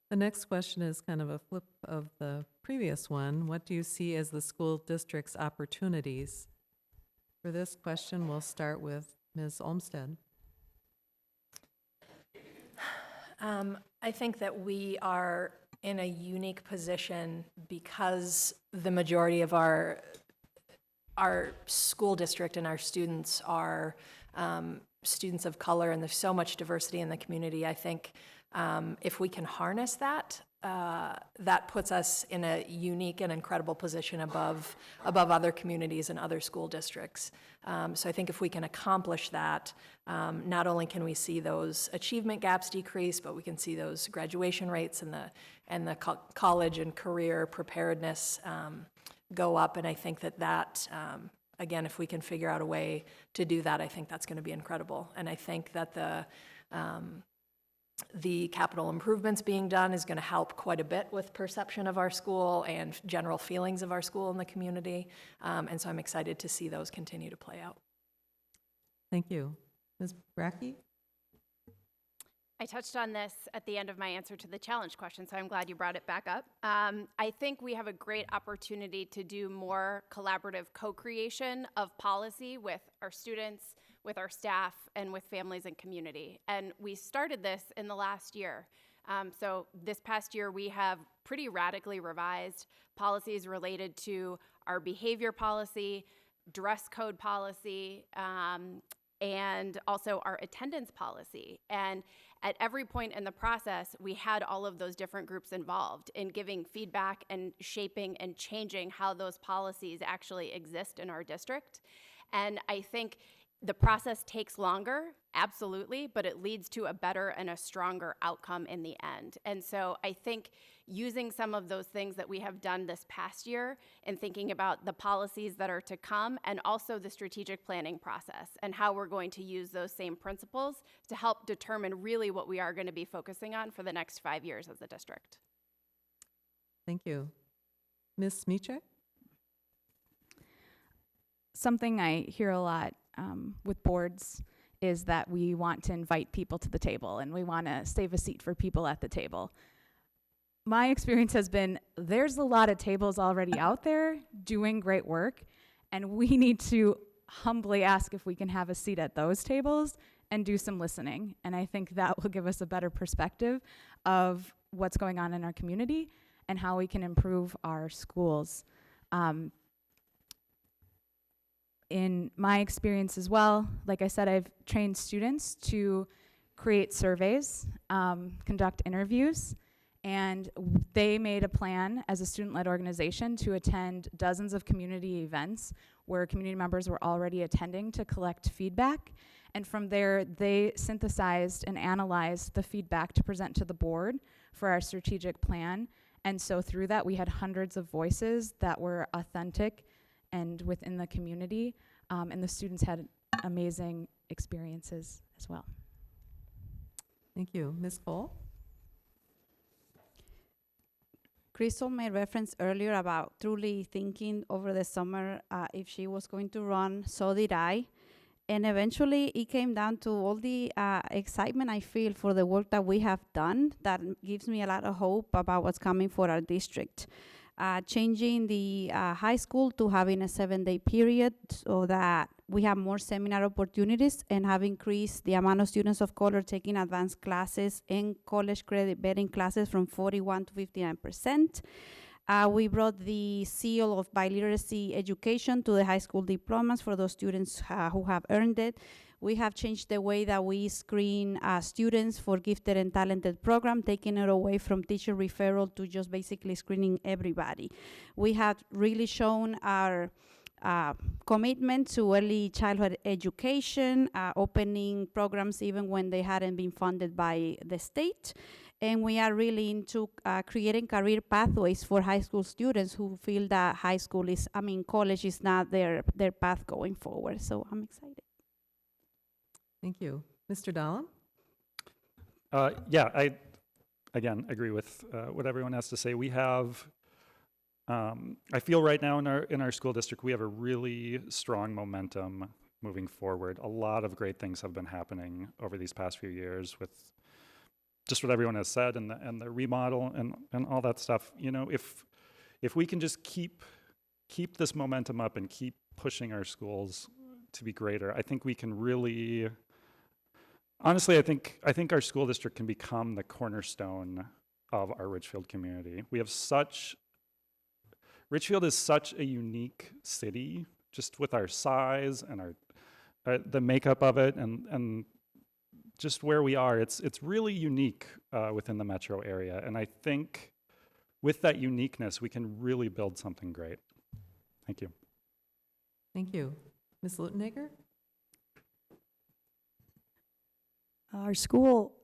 The next question is kind of a flip of the previous one. What do you see as the school district's opportunities? For this question, we'll start with Ms. Olmsted.
I think that we are in a unique position because the majority of our school district and our students are students of color, and there's so much diversity in the community. I think if we can harness that, that puts us in a unique and incredible position above other communities and other school districts. So I think if we can accomplish that, not only can we see those achievement gaps decrease, but we can see those graduation rates and the college and career preparedness go up. And I think that again, if we can figure out a way to do that, I think that's going to be incredible. And I think that the capital improvements being done is going to help quite a bit with perception of our school and general feelings of our school in the community. And so I'm excited to see those continue to play out.
Thank you. Ms. Brackey?
I touched on this at the end of my answer to the challenge question, so I'm glad you brought it back up. I think we have a great opportunity to do more collaborative co-creation of policy with our students, with our staff, and with families and community. And we started this in the last year. So this past year, we have pretty radically revised policies related to our behavior policy, dress code policy, and also our attendance policy. And at every point in the process, we had all of those different groups involved in giving feedback and shaping and changing how those policies actually exist in our district. And I think the process takes longer, absolutely, but it leads to a better and a stronger outcome in the end. And so I think using some of those things that we have done this past year and thinking about the policies that are to come and also the strategic planning process and how we're going to use those same principles to help determine really what we are going to be focusing on for the next 5 years as a district.
Thank you. Ms. Smichek?
Something I hear a lot with boards is that we want to invite people to the table and we want to save a seat for people at the table. My experience has been there's a lot of tables already out there doing great work, and we need to humbly ask if we can have a seat at those tables and do some listening. And I think that will give us a better perspective of what's going on in our community and how we can improve our schools. In my experience as well, like I said, I've trained students to create surveys, conduct interviews, and they made a plan as a student-led organization to attend dozens of community events where community members were already attending to collect feedback. And from there, they synthesized and analyzed the feedback to present to the board for our strategic plan. And so through that, we had hundreds of voices that were authentic and within the community, and the students had amazing experiences as well.
Thank you. Ms. Cole?
Crystal made reference earlier about truly thinking over the summer if she was going to run. So did I. And eventually it came down to all the excitement I feel for the work that we have done that gives me a lot of hope about what's coming for our district. Changing the high school to having a 7-day period so that we have more seminar opportunities and have increased the amount of students of color taking advanced classes and college credit bearing classes from 41 to 59%. We brought the seal of biliteracy education to the high school diplomas for those students who have earned it. We have changed the way that we screen students for gifted and talented program, taking it away from teacher referral to just basically screening everybody. We have really shown our commitment to early childhood education, opening programs even when they hadn't been funded by the state. And we are really into creating career pathways for high school students who feel that college is not their path going forward. So I'm excited.
Thank you. Mr. Dahlem?
Yeah, I, again, agree with what everyone has to say. We have, I feel right now in our school district, we have a really strong momentum moving forward. A lot of great things have been happening over these past few years with just what everyone has said and the remodel and all that stuff. You know, if we can just keep this momentum up and keep pushing our schools to be greater, I think we can really, honestly, I think our school district can become the cornerstone of our Richfield community. Richfield is such a unique city, just with our size and our the makeup of it and just where we are. It's really unique within the metro area, and I think with that uniqueness, we can really build something great. Thank you.
Thank you. Ms. Lutenegger?
Our school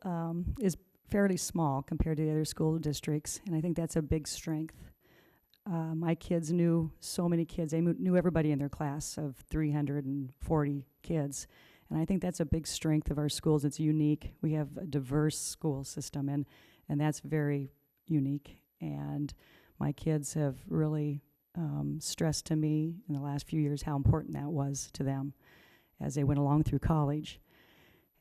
is fairly small compared to the other school districts, and I think that's a big strength. My kids knew so many kids. They knew everybody in their class of 340 kids, and I think that's a big strength of our schools. It's unique. We have a diverse school system, and that's very unique. And my kids have really stressed to me in the last few years how important that was to them as they went along through college.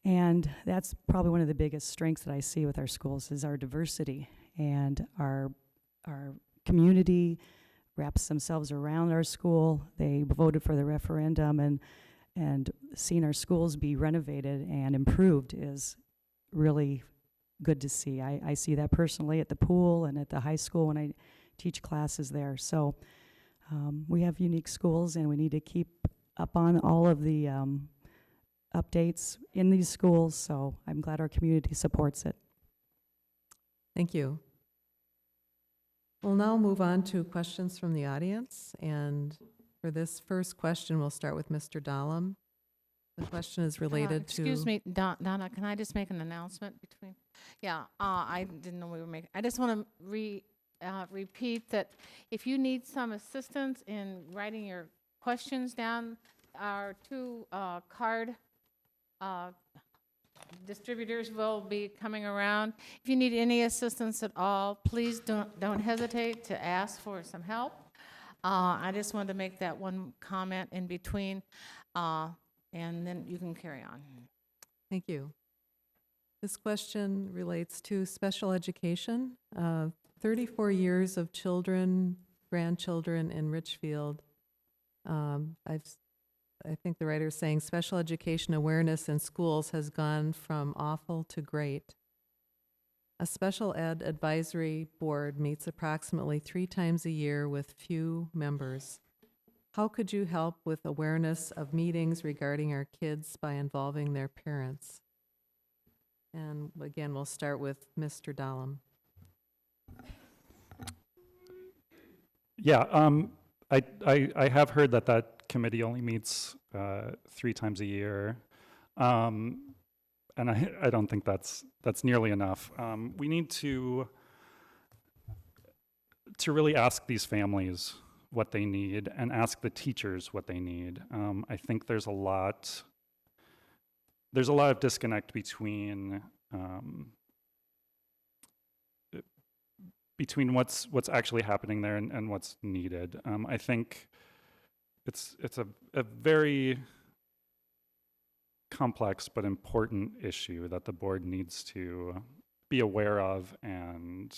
And that's probably one of the biggest strengths that I see with our schools is our diversity, and our community wraps themselves around our school. They voted for the referendum, and seeing our schools be renovated and improved is really good to see. I see that personally at the pool and at the high school when I teach classes there. So we have unique schools, and we need to keep up on all of the updates in these schools. So I'm glad our community supports it.
Thank you. We'll now move on to questions from the audience. And for this first question, we'll start with Mr. Dahlem. The question is related to...
Excuse me, Donna, can I just make an announcement between? Yeah, I didn't know we were making... I just want to repeat that if you need some assistance in writing your questions down, our two card distributors will be coming around. If you need any assistance at all, please don't hesitate to ask for some help. I just wanted to make that one comment in between, and then you can carry on.
Thank you. This question relates to special education. 34 years of children, grandchildren in Richfield. I think the writer is saying special education awareness in schools has gone from awful to great. A special ed advisory board meets approximately 3 times a year with few members. How could you help with awareness of meetings regarding our kids by involving their parents? And again, we'll start with Mr. Dahlem.
Yeah, I have heard that committee only meets 3 times a year, and I don't think that's nearly enough. We need to really ask these families what they need and ask the teachers what they need. I think there's a lot of disconnect between what's actually happening there and what's needed. I think it's a very complex but important issue that the board needs to be aware of and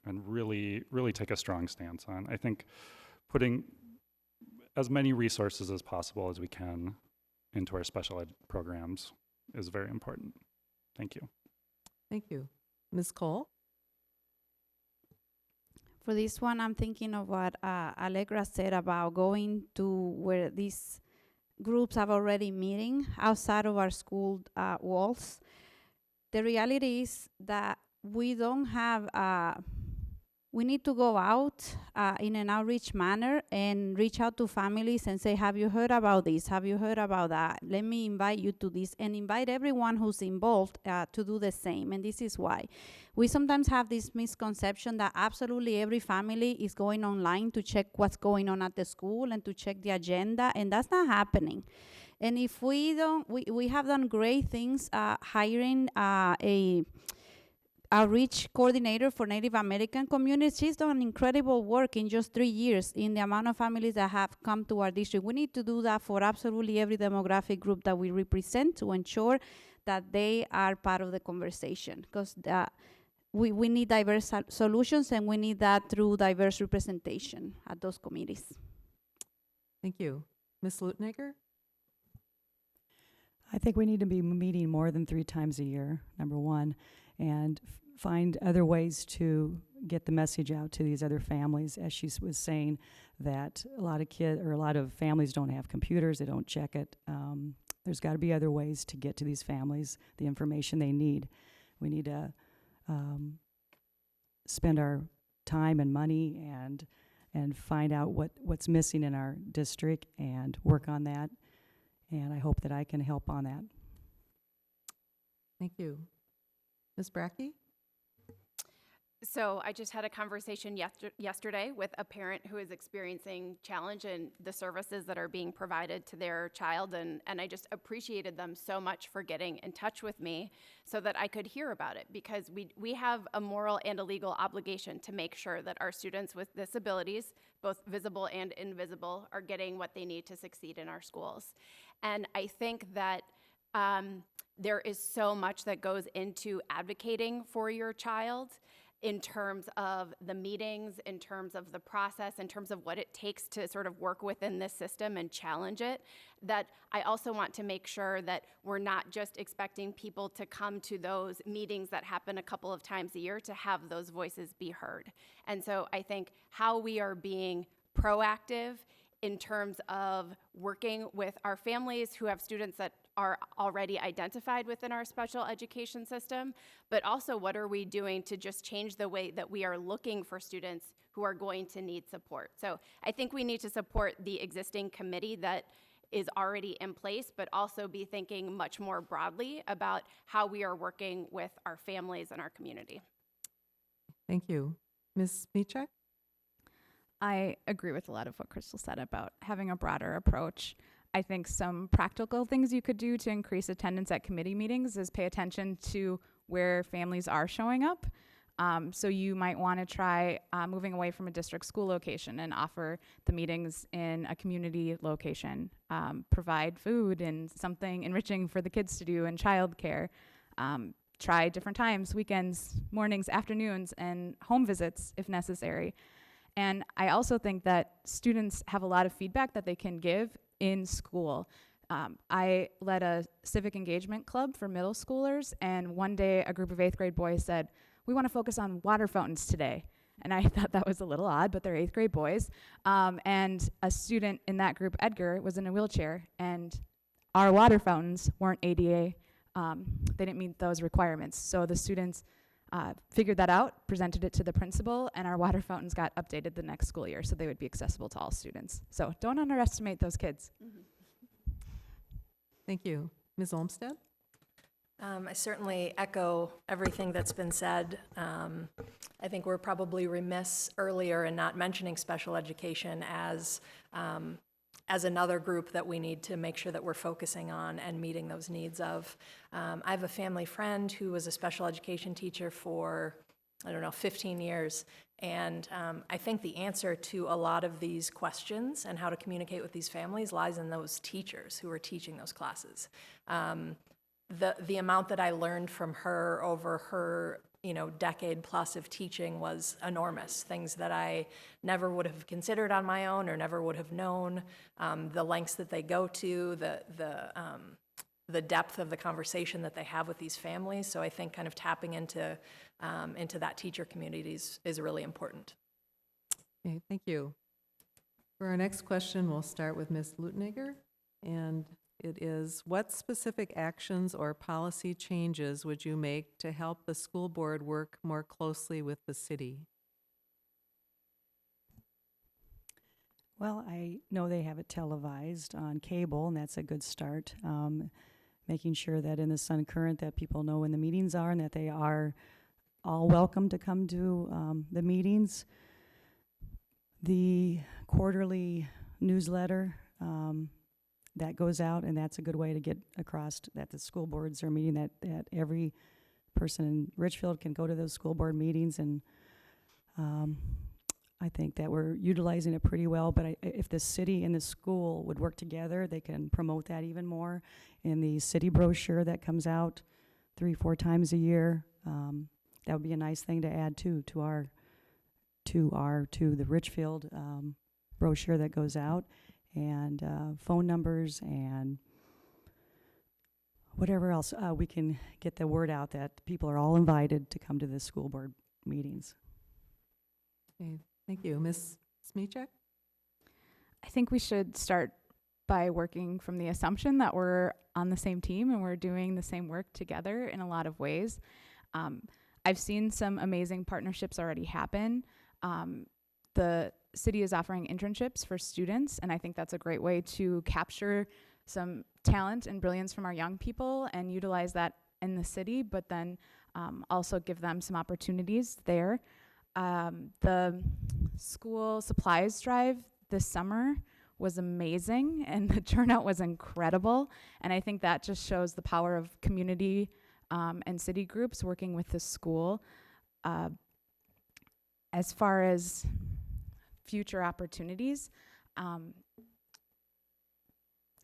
really take a strong stance on. I think putting as many resources as possible as we can into our special ed programs is very important. Thank you.
Thank you. Ms. Cole?
For this one, I'm thinking of what Allegra said about going to where these groups are already meeting outside of our school walls. The reality is that we don't have, we need to go out in an outreach manner and reach out to families and say, have you heard about this? Have you heard about that? Let me invite you to this, and invite everyone who's involved to do the same. And this is why. We sometimes have this misconception that absolutely every family is going online to check what's going on at the school and to check the agenda, and that's not happening. And if we don't, we have done great things hiring a outreach coordinator for Native American communities. She's done incredible work in just 3 years in the amount of families that have come to our district. We need to do that for absolutely every demographic group that we represent to ensure that they are part of the conversation, because we need diverse solutions, and we need that through diverse representation at those committees.
Thank you. Ms. Lutniger?
I think we need to be meeting more than 3 times a year, number one, and find other ways to get the message out to these other families. As she was saying, that a lot of families don't have computers, they don't check it. There's got to be other ways to get to these families the information they need. We need to spend our time and money and find out what's missing in our district and work on that. And I hope that I can help on that.
Thank you. Ms. Brackey?
So I just had a conversation yesterday with a parent who is experiencing challenge in the services that are being provided to their child, and I just appreciated them so much for getting in touch with me so that I could hear about it, because we have a moral and a legal obligation to make sure that our students with disabilities, both visible and invisible, are getting what they need to succeed in our schools. And I think that There is so much that goes into advocating for your child in terms of the meetings, in terms of the process, in terms of what it takes to sort of work within this system and challenge it, that I also want to make sure that we're not just expecting people to come to those meetings that happen a couple of times a year to have those voices be heard. And so I think how we are being proactive in terms of working with our families who have students that are already identified within our special education system, but also what are we doing to just change the way that we are looking for students who are going to need support. So I think we need to support the existing committee that is already in place, but also be thinking much more broadly about how we are working with our families and our community.
Thank you. Ms. Michak?
I agree with a lot of what Crystal said about having a broader approach. I think some practical things you could do to increase attendance at committee meetings is pay attention to where families are showing up. So you might want to try moving away from a district school location and offer the meetings in a community location. Provide food and something enriching for the kids to do and childcare. Try different times, weekends, mornings, afternoons, and home visits if necessary. And I also think that students have a lot of feedback that they can give in school. I led a civic engagement club for middle schoolers, and one day a group of 8th grade boys said, "We want to focus on water fountains today." And I thought that was a little odd, but they're 8th grade boys. And a student in that group, Edgar, was in a wheelchair, and our water fountains weren't ADA. They didn't meet those requirements. So the students figured that out, presented it to the principal, and our water fountains got updated the next school year so they would be accessible to all students. So don't underestimate those kids.
Mm-hmm.
Thank you. Ms. Olmsted?
I certainly echo everything that's been said. I think we're probably remiss earlier in not mentioning special education as another group that we need to make sure that we're focusing on and meeting those needs of. I have a family friend who was a special education teacher for, 15 years. And I think the answer to a lot of these questions and how to communicate with these families lies in those teachers who are teaching those classes. The amount that I learned from her over her decade plus of teaching was enormous. Things that I never would have considered on my own or never would have known. The lengths that they go to, the depth of the conversation that they have with these families. So I think kind of tapping into that teacher community is really important.
Okay, thank you. For our next question, we'll start with Ms. Luteniger, and it is, what specific actions or policy changes would you make to help the school board work more closely with the city?
Well, I know they have it televised on cable, and that's a good start. Making sure that in the Sun Current that people know when the meetings are and that they are all welcome to come to the meetings. The quarterly newsletter that goes out, and that's a good way to get across that the school boards are meeting, that every person in Richfield can go to those school board meetings, and I think that we're utilizing it pretty well, but if the city and the school would work together, they can promote that even more in the city brochure that comes out 3-4 times a year. That would be a nice thing to add to the Richfield brochure that goes out, and phone numbers and whatever else we can get the word out that people are all invited to come to the school board meetings.
Okay, thank you. Ms. Smichak?
I think we should start by working from the assumption that we're on the same team and we're doing the same work together in a lot of ways. I've seen some amazing partnerships already happen. The city is offering internships for students, and I think that's a great way to capture some talent and brilliance from our young people and utilize that in the city, but then also give them some opportunities there. The school supplies drive this summer was amazing, and the turnout was incredible, and I think that just shows the power of community and city groups working with the school. As far as future opportunities,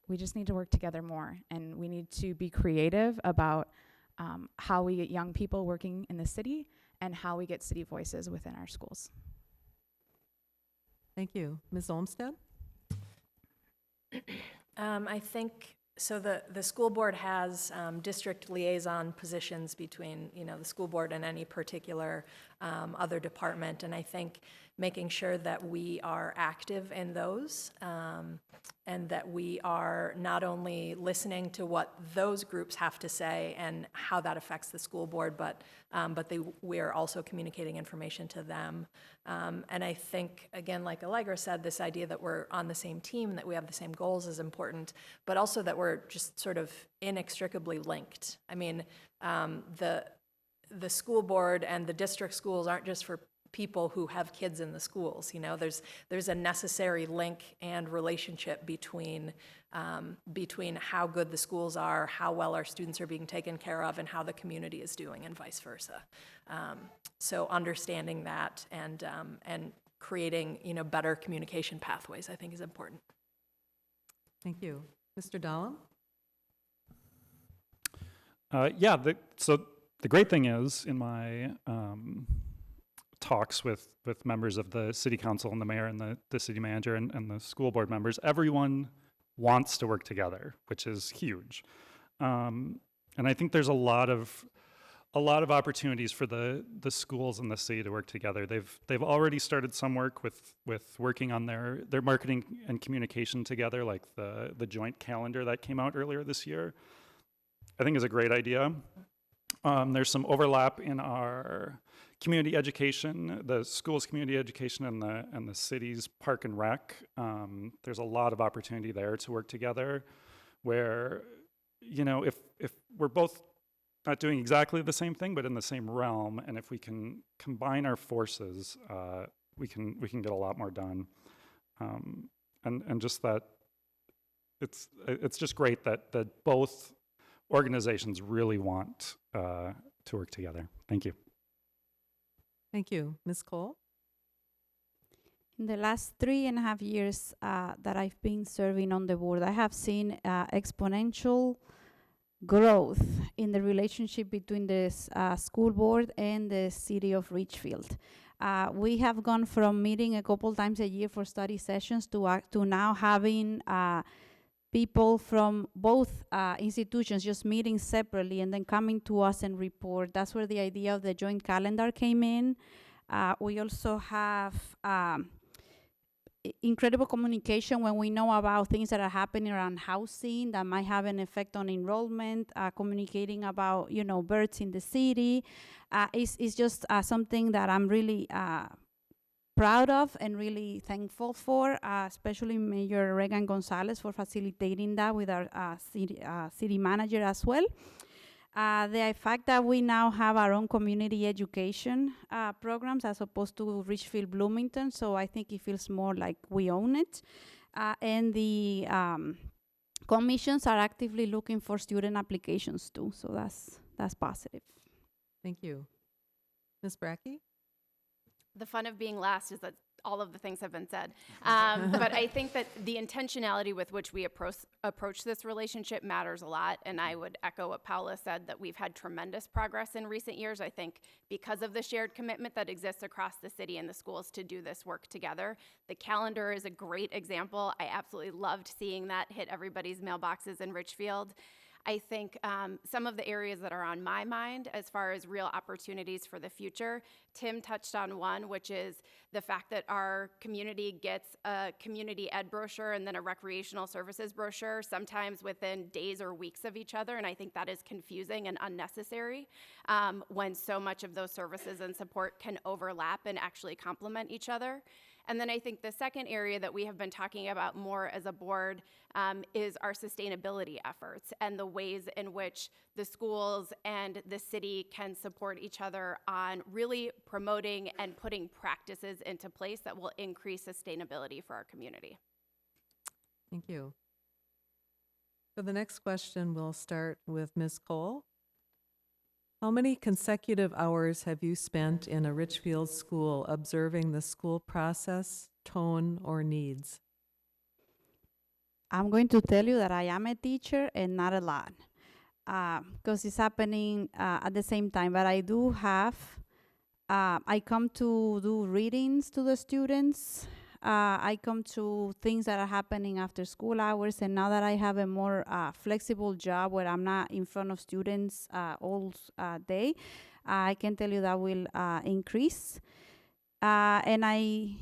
We just need to work together more, and we need to be creative about how we get young people working in the city and how we get city voices within our schools.
Thank you. Ms. Olmsted?
I think, so the school board has district liaison positions between, the school board and any particular other department, and I think making sure that we are active in those and that we are not only listening to what those groups have to say and how that affects the school board, but we are also communicating information to them. And I think, again, like Allegra said, this idea that we're on the same team, that we have the same goals is important, but also that we're just sort of inextricably linked. I mean, the school board and the district schools aren't just for people who have kids in the schools. There's a necessary link and relationship between how good the schools are, how well our students are being taken care of, and how the community is doing, and vice versa. So understanding that and creating better communication pathways, I think, is important.
Thank you. Mr. Dahlem?
So the great thing is, in my talks with members of the city council and the mayor and the city manager and the school board members, everyone wants to work together, which is huge. And I think there's a lot of opportunities for the schools and the city to work together. They've already started some work with working on their marketing and communication together, like the joint calendar that came out earlier this year. I think is a great idea. There's some overlap in our community education, the school's community education, and the city's park and rec. There's a lot of opportunity there to work together, where if we're both not doing exactly the same thing, but in the same realm, and if we can combine our forces, we can get a lot more done. And just that, it's just great that both organizations really want to work together. Thank you.
Thank you. Ms. Cole?
In the last 3.5 years that I've been serving on the board, I have seen exponential growth in the relationship between the school board and the city of Richfield. We have gone from meeting a couple times a year for study sessions to now having people from both institutions just meeting separately and then coming to us and report. That's where the idea of the joint calendar came in. We also have incredible communication when we know about things that are happening around housing that might have an effect on enrollment, communicating about, births in the city. It's just something that I'm really proud of and really thankful for, especially Mayor Reagan Gonzalez for facilitating that with our city manager as well. The fact that we now have our own community education programs as opposed to Richfield Bloomington, so I think it feels more like we own it. And the commissions are actively looking for student applications too, so that's positive.
Thank you. Ms. Brackey?
The fun of being last is that all of the things have been said. But I think that the intentionality with which we approach this relationship matters a lot. And I would echo what Paula said, that we've had tremendous progress in recent years, I think, because of the shared commitment that exists across the city and the schools to do this work together. The calendar is a great example. I absolutely loved seeing that hit everybody's mailboxes in Richfield. I think some of the areas that are on my mind as far as real opportunities for the future, Tim touched on one, which is the fact that our community gets a community ed brochure and then a recreational services brochure, sometimes within days or weeks of each other, and I think that is confusing and unnecessary when so much of those services and support can overlap and actually complement each other. And then I think the second area that we have been talking about more as a board is our sustainability efforts and the ways in which the schools and the city can support each other on really promoting and putting practices into place that will increase sustainability for our community.
Thank you. For the next question, we'll start with Ms. Cole. How many consecutive hours have you spent in a Richfield school observing the school process, tone, or needs?
I'm going to tell you that I am a teacher and not a lot, because it's happening at the same time. But I do have, I come to do readings to the students. I come to things that are happening after school hours, and now that I have a more flexible job where I'm not in front of students all day, I can tell you that will increase. And I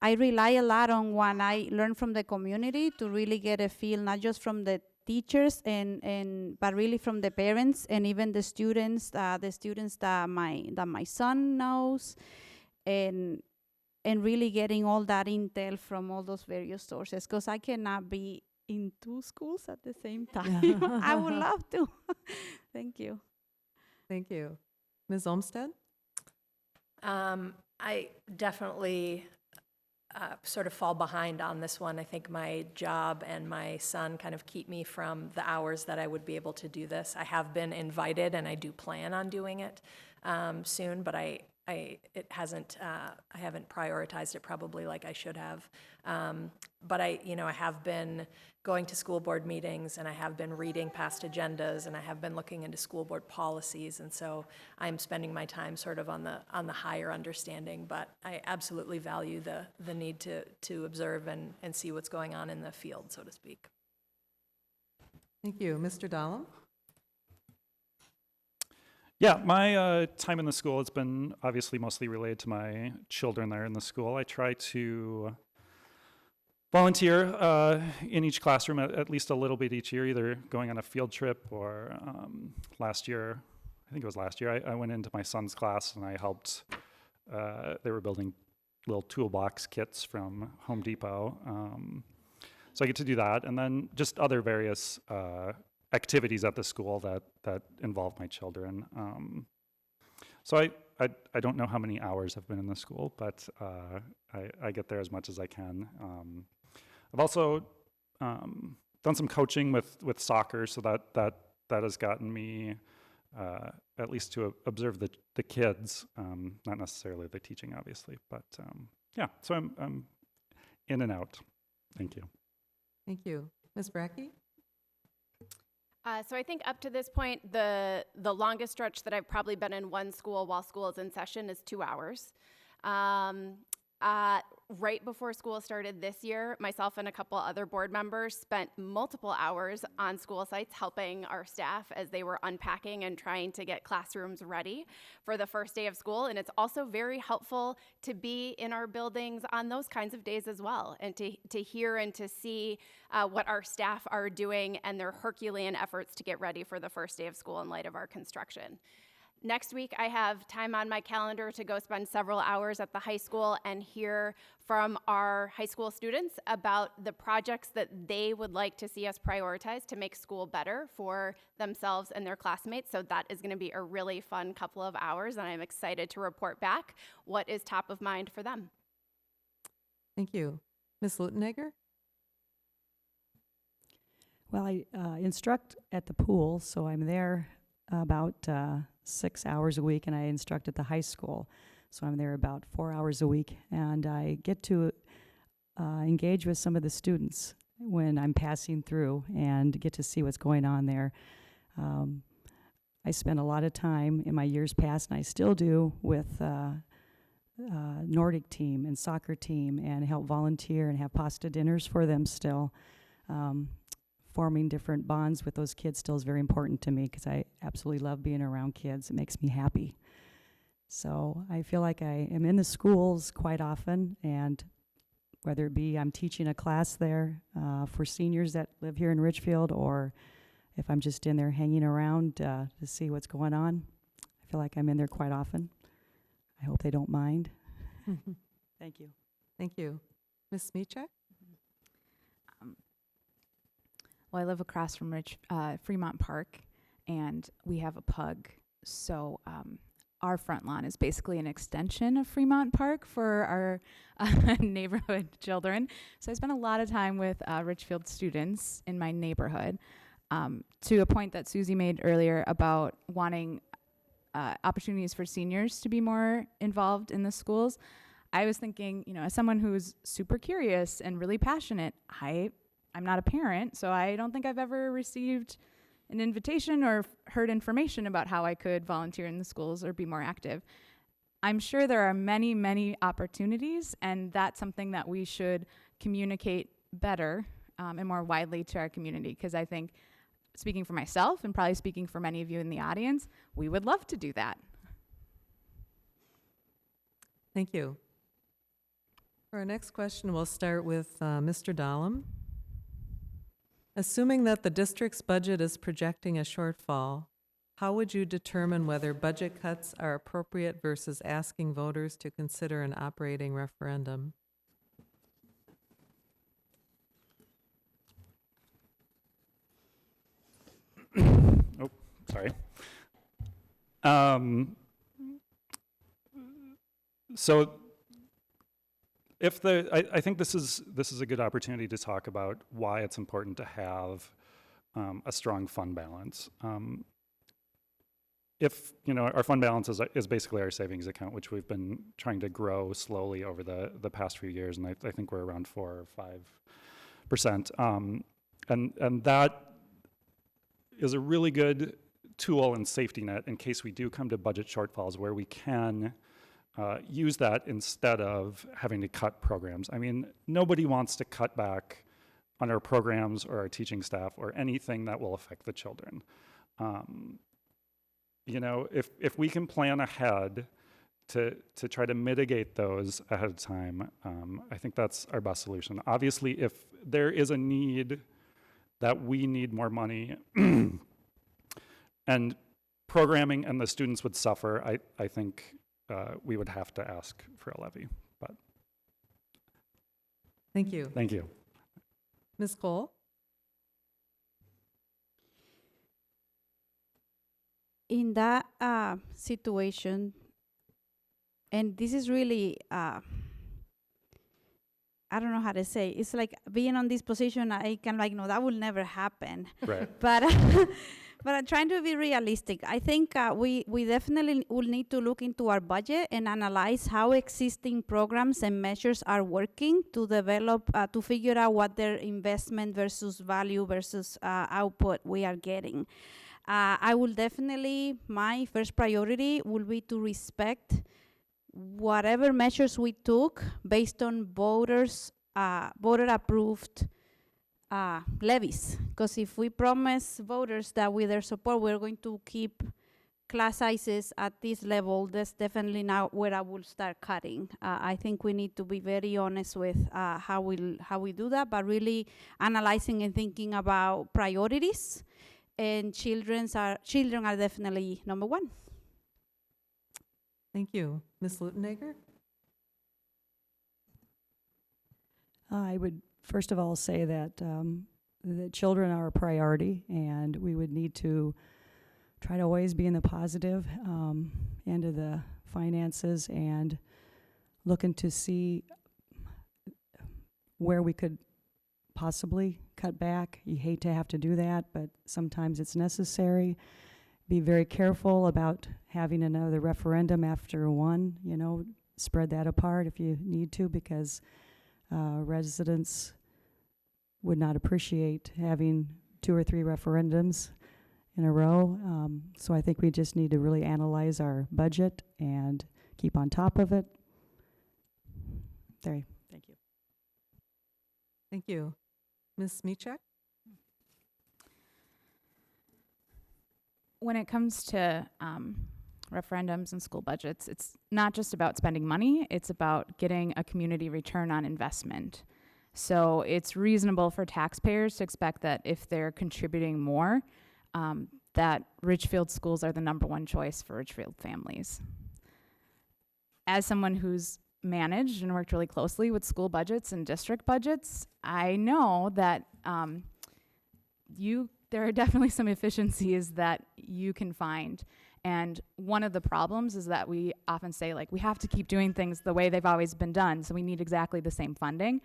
rely a lot on what I learn from the community to really get a feel, not just from the teachers but really from the parents and even the students that my son knows, and really getting all that intel from all those various sources, because I cannot be in 2 schools at the same time. I would love to. Thank you.
Thank you. Ms. Olmsted?
I definitely sort of fall behind on this one. I think my job and my son kind of keep me from the hours that I would be able to do this. I have been invited, and I do plan on doing it soon, but I haven't prioritized it probably like I should have. But I have been going to school board meetings, and I have been reading past agendas, and I have been looking into school board policies, and so I'm spending my time sort of on the higher understanding. But I absolutely value the need to observe and see what's going on in the field, so to speak.
Thank you. Mr. Dahlem?
Yeah, my time in the school has been obviously mostly related to my children there in the school. I try to volunteer in each classroom at least a little bit each year, either going on a field trip or last year, I went into my son's class and I helped, they were building little toolbox kits from Home Depot. So I get to do that, and then just other various activities at the school that involve my children. So I don't know how many hours I've been in the school, but I get there as much as I can. I've also done some coaching with soccer, so that has gotten me at least to observe the kids, not necessarily the teaching, obviously, but yeah. So I'm in and out. Thank you.
Thank you. Ms. Brackey?
So I think up to this point, the longest stretch that I've probably been in one school while school is in session is 2 hours. Right before school started this year, myself and a couple other board members spent multiple hours on school sites helping our staff as they were unpacking and trying to get classrooms ready for the first day of school. And it's also very helpful to be in our buildings on those kinds of days as well, and to hear and to see what our staff are doing and their Herculean efforts to get ready for the first day of school in light of our construction. Next week, I have time on my calendar to go spend several hours at the high school and hear from our high school students about the projects that they would like to see us prioritize to make school better for themselves and their classmates. So that is going to be a really fun couple of hours, and I'm excited to report back what is top of mind for them.
Thank you. Ms. Lutenegger?
Well, I instruct at the pool, so I'm there about 6 hours a week, and I instruct at the high school, so I'm there about 4 hours a week, and I get to engage with some of the students when I'm passing through and get to see what's going on there. I spent a lot of time in my years past, and I still do, with Nordic team and soccer team, and help volunteer and have pasta dinners for them still. Forming different bonds with those kids still is very important to me, because I absolutely love being around kids. It makes me happy. So I feel like I am in the schools quite often, and whether it be I'm teaching a class there for seniors that live here in Richfield, or if I'm just in there hanging around to see what's going on, I feel like I'm in there quite often. I hope they don't mind. Thank you.
Thank you. Ms. Smichak?
Well, I live across from Fremont Park, and we have a pug. So our front lawn is basically an extension of Fremont Park for our neighborhood children. So I spend a lot of time with Richfield students in my neighborhood. To a point that Susie made earlier about wanting opportunities for seniors to be more involved in the schools, I was thinking, you know, as someone who's super curious and really passionate, I'm not a parent, so I don't think I've ever received an invitation or heard information about how I could volunteer in the schools or be more active. I'm sure there are many, many opportunities, and that's something that we should communicate better and more widely to our community, because I think, speaking for myself and probably speaking for many of you in the audience, we would love to do that.
Thank you. For our next question, we'll start with Mr. Dahlem. Assuming that the district's budget is projecting a shortfall, how would you determine whether budget cuts are appropriate versus asking voters to consider an operating referendum?
Oh, sorry. So I think this is a good opportunity to talk about why it's important to have a strong fund balance. If, you know, our fund balance is basically our savings account, which we've been trying to grow slowly over the past few years, and I think we're around 4 or 5%. And that is a really good tool and safety net in case we do come to budget shortfalls, where we can use that instead of having to cut programs. I mean, nobody wants to cut back on our programs or our teaching staff or anything that will affect the children. You know, if we can plan ahead to try to mitigate those ahead of time, I think that's our best solution. Obviously, if there is a need that we need more money and programming and the students would suffer, I think we would have to ask for a levy. But
Thank you.
thank you.
Ms. Cole?
In that situation, and this is really, I don't know how to say, it's like being on this position, I can like, no, that will never happen.
Right.
But but I'm trying to be realistic. I think we definitely will need to look into our budget and analyze how existing programs and measures are working to develop, to figure out what their investment versus value versus output we are getting. I will definitely, my first priority will be to respect whatever measures we took based on voter approved levies. Because if we promise voters that with their support we're going to keep class sizes at this level, that's definitely not where I will start cutting. I think we need to be very honest with how we do that, but really analyzing and thinking about priorities. And children are definitely number one.
Thank you. Ms. Lutenegger?
I would first of all say that the children are a priority, and we would need to try to always be in the positive end of the finances and looking to see where we could possibly cut back. You hate to have to do that, but sometimes it's necessary. Be very careful about having another referendum after one, you know, spread that apart if you need to, because residents would not appreciate having 2 or 3 referendums in a row. So I think we just need to really analyze our budget and keep on top of it. There, thank you.
Thank you. Ms. Michak?
When it comes to referendums and school budgets, it's not just about spending money, it's about getting a community return on investment. So it's reasonable for taxpayers to expect that if they're contributing more, that Richfield schools are the #1 choice for Richfield families. As someone who's managed and worked really closely with school budgets and district budgets, I know that there are definitely some efficiencies that you can find. And one of the problems is that we often say, like, we have to keep doing things the way they've always been done, so we need exactly the same funding.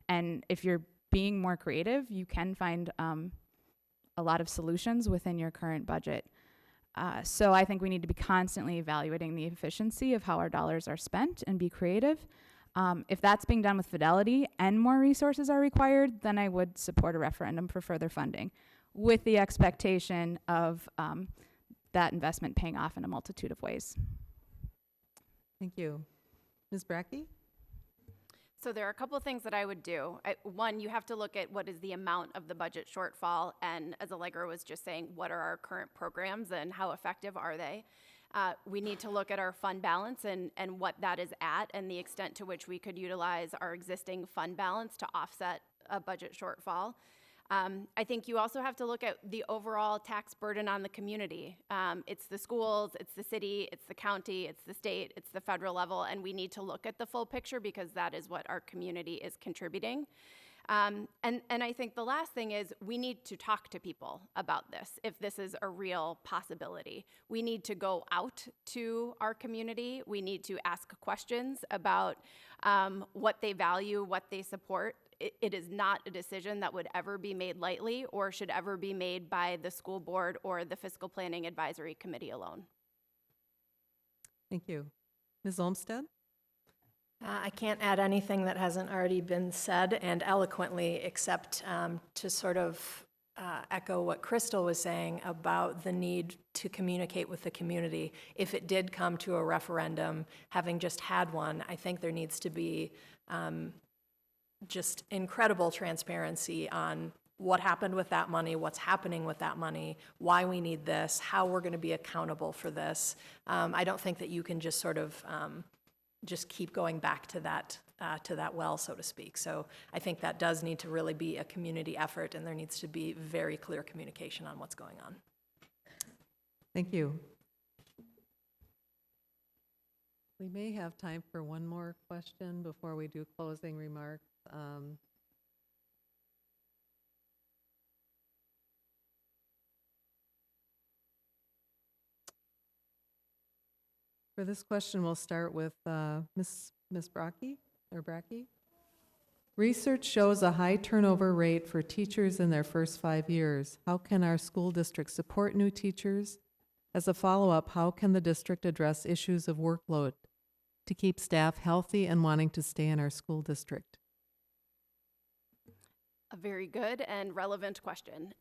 And if you're being more creative, you can find a lot of solutions within your current budget. So I think we need to be constantly evaluating the efficiency of how our dollars are spent and be creative. If that's being done with fidelity and more resources are required, then I would support a referendum for further funding, with the expectation of that investment paying off in a multitude of ways.
Thank you. Ms. Brackey?
So there are a couple of things that I would do. One, you have to look at what is the amount of the budget shortfall, and as Allegra was just saying, what are our current programs and how effective are they? We need to look at our fund balance and what that is at and the extent to which we could utilize our existing fund balance to offset a budget shortfall. I think you also have to look at the overall tax burden on the community. It's the schools, it's the city, it's the county, it's the state, it's the federal level, and we need to look at the full picture because that is what our community is contributing. And I think the last thing is we need to talk to people about this if this is a real possibility. We need to go out to our community. We need to ask questions about what they value, what they support. It is not a decision that would ever be made lightly or should ever be made by the school board or the Fiscal Planning Advisory Committee alone.
Thank you. Ms. Olmsted?
I can't add anything that hasn't already been said and eloquently, except to sort of echo what Crystal was saying about the need to communicate with the community. If it did come to a referendum, having just had one, I think there needs to be just incredible transparency on what happened with that money, what's happening with that money, why we need this, how we're going to be accountable for this. I don't think that you can just sort of just keep going back to that well, so to speak. So I think that does need to really be a community effort, and there needs to be very clear communication on what's going on.
Thank you. We may have time for one more question before we do closing remarks. For this question, we'll start with Ms. Brackey. Research shows a high turnover rate for teachers in their first 5 years. How can our school district support new teachers? As a follow-up, how can the district address issues of workload to keep staff healthy and wanting to stay in our school district?
A very good and relevant question.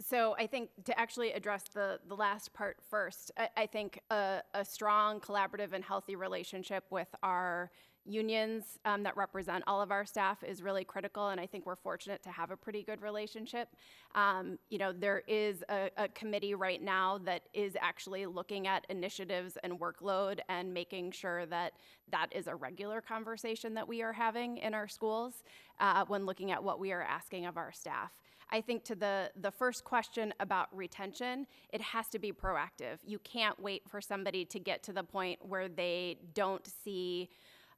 So I think to actually address the last part first, I think a strong, collaborative, and healthy relationship with our unions that represent all of our staff is really critical, and I think we're fortunate to have a pretty good relationship. You know, there is a committee right now that is actually looking at initiatives and workload and making sure that that is a regular conversation that we are having in our schools when looking at what we are asking of our staff. I think to the first question about retention, it has to be proactive. You can't wait for somebody to get to the point where they don't see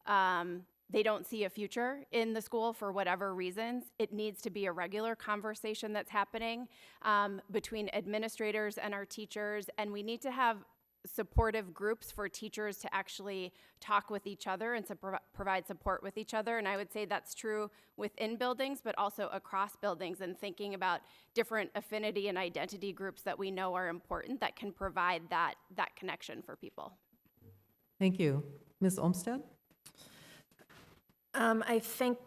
a future in the school for whatever reasons. It needs to be a regular conversation that's happening between administrators and our teachers, and we need to have supportive groups for teachers to actually talk with each other and to provide support with each other. And I would say that's true within buildings, but also across buildings, and thinking about different affinity and identity groups that we know are important that can provide that connection for people.
Thank you. Ms. Olmsted?
I think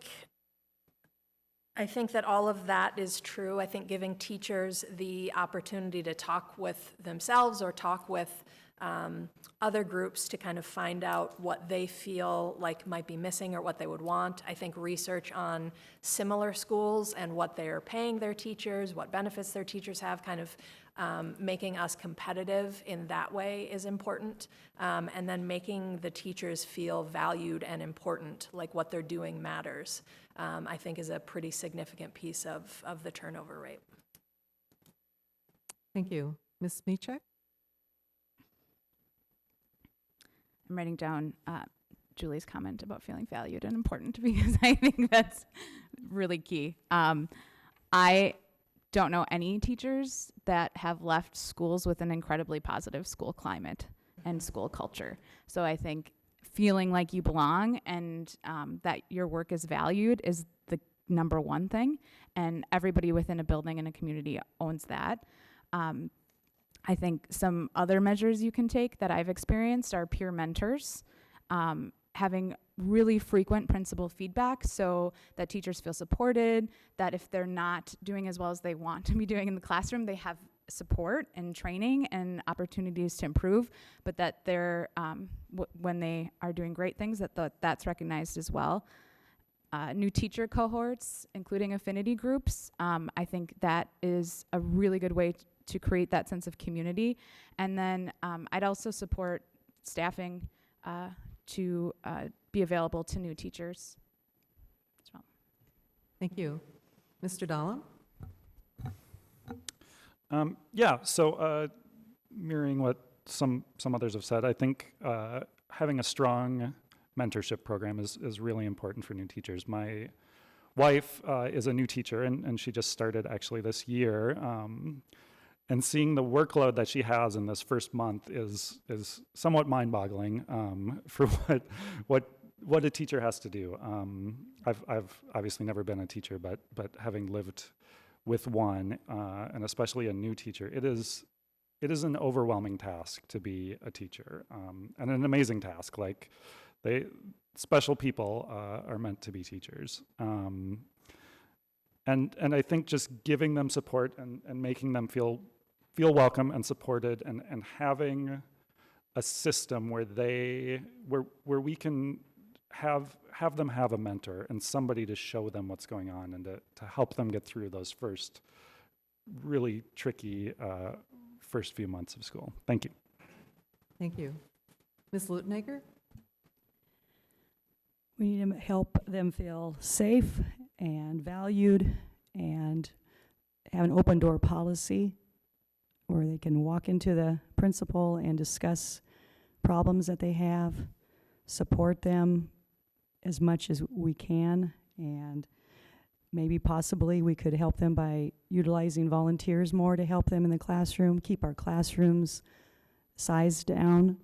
that all of that is true. I think giving teachers the opportunity to talk with themselves or talk with other groups to kind of find out what they feel like might be missing or what they would want. I think research on similar schools and what they're paying their teachers, what benefits their teachers have, kind of making us competitive in that way is important. And then making the teachers feel valued and important, like what they're doing matters, I think is a pretty significant piece of the turnover rate.
Thank you. Ms. Smichek?
I'm writing down Julie's comment about feeling valued and important because I think that's really key. I don't know any teachers that have left schools with an incredibly positive school climate and school culture. So I think feeling like you belong and that your work is valued is the number one thing, and everybody within a building and a community owns that. I think some other measures you can take that I've experienced are peer mentors. having really frequent principal feedback so that teachers feel supported, that if they're not doing as well as they want to be doing in the classroom, they have support and training and opportunities to improve, but that they're, when they are doing great things, that's recognized as well. New teacher cohorts, including affinity groups, I think that is a really good way to create that sense of community. And then I'd also support staffing to be available to new teachers as well.
Thank you. Mr. Dahlem?
Yeah, so mirroring what some others have said, I think having a strong mentorship program is really important for new teachers. My wife is a new teacher, and she just started actually this year. And seeing the workload that she has in this first month is somewhat mind-boggling for what a teacher has to do. I've obviously never been a teacher, but having lived with one, and especially a new teacher, it is an overwhelming task to be a teacher, and an amazing task. Like, special people are meant to be teachers, and I think just giving them support and making them feel welcome and supported, and having a system where we can have them have a mentor and somebody to show them what's going on and to help them get through those first really tricky first few months of school. Thank you.
Thank you. Ms. Lutenegger?
We need to help them feel safe and valued, and have an open door policy where they can walk into the principal and discuss problems that they have, support them as much as we can, and maybe possibly we could help them by utilizing volunteers more to help them in the classroom, keep our classrooms size down.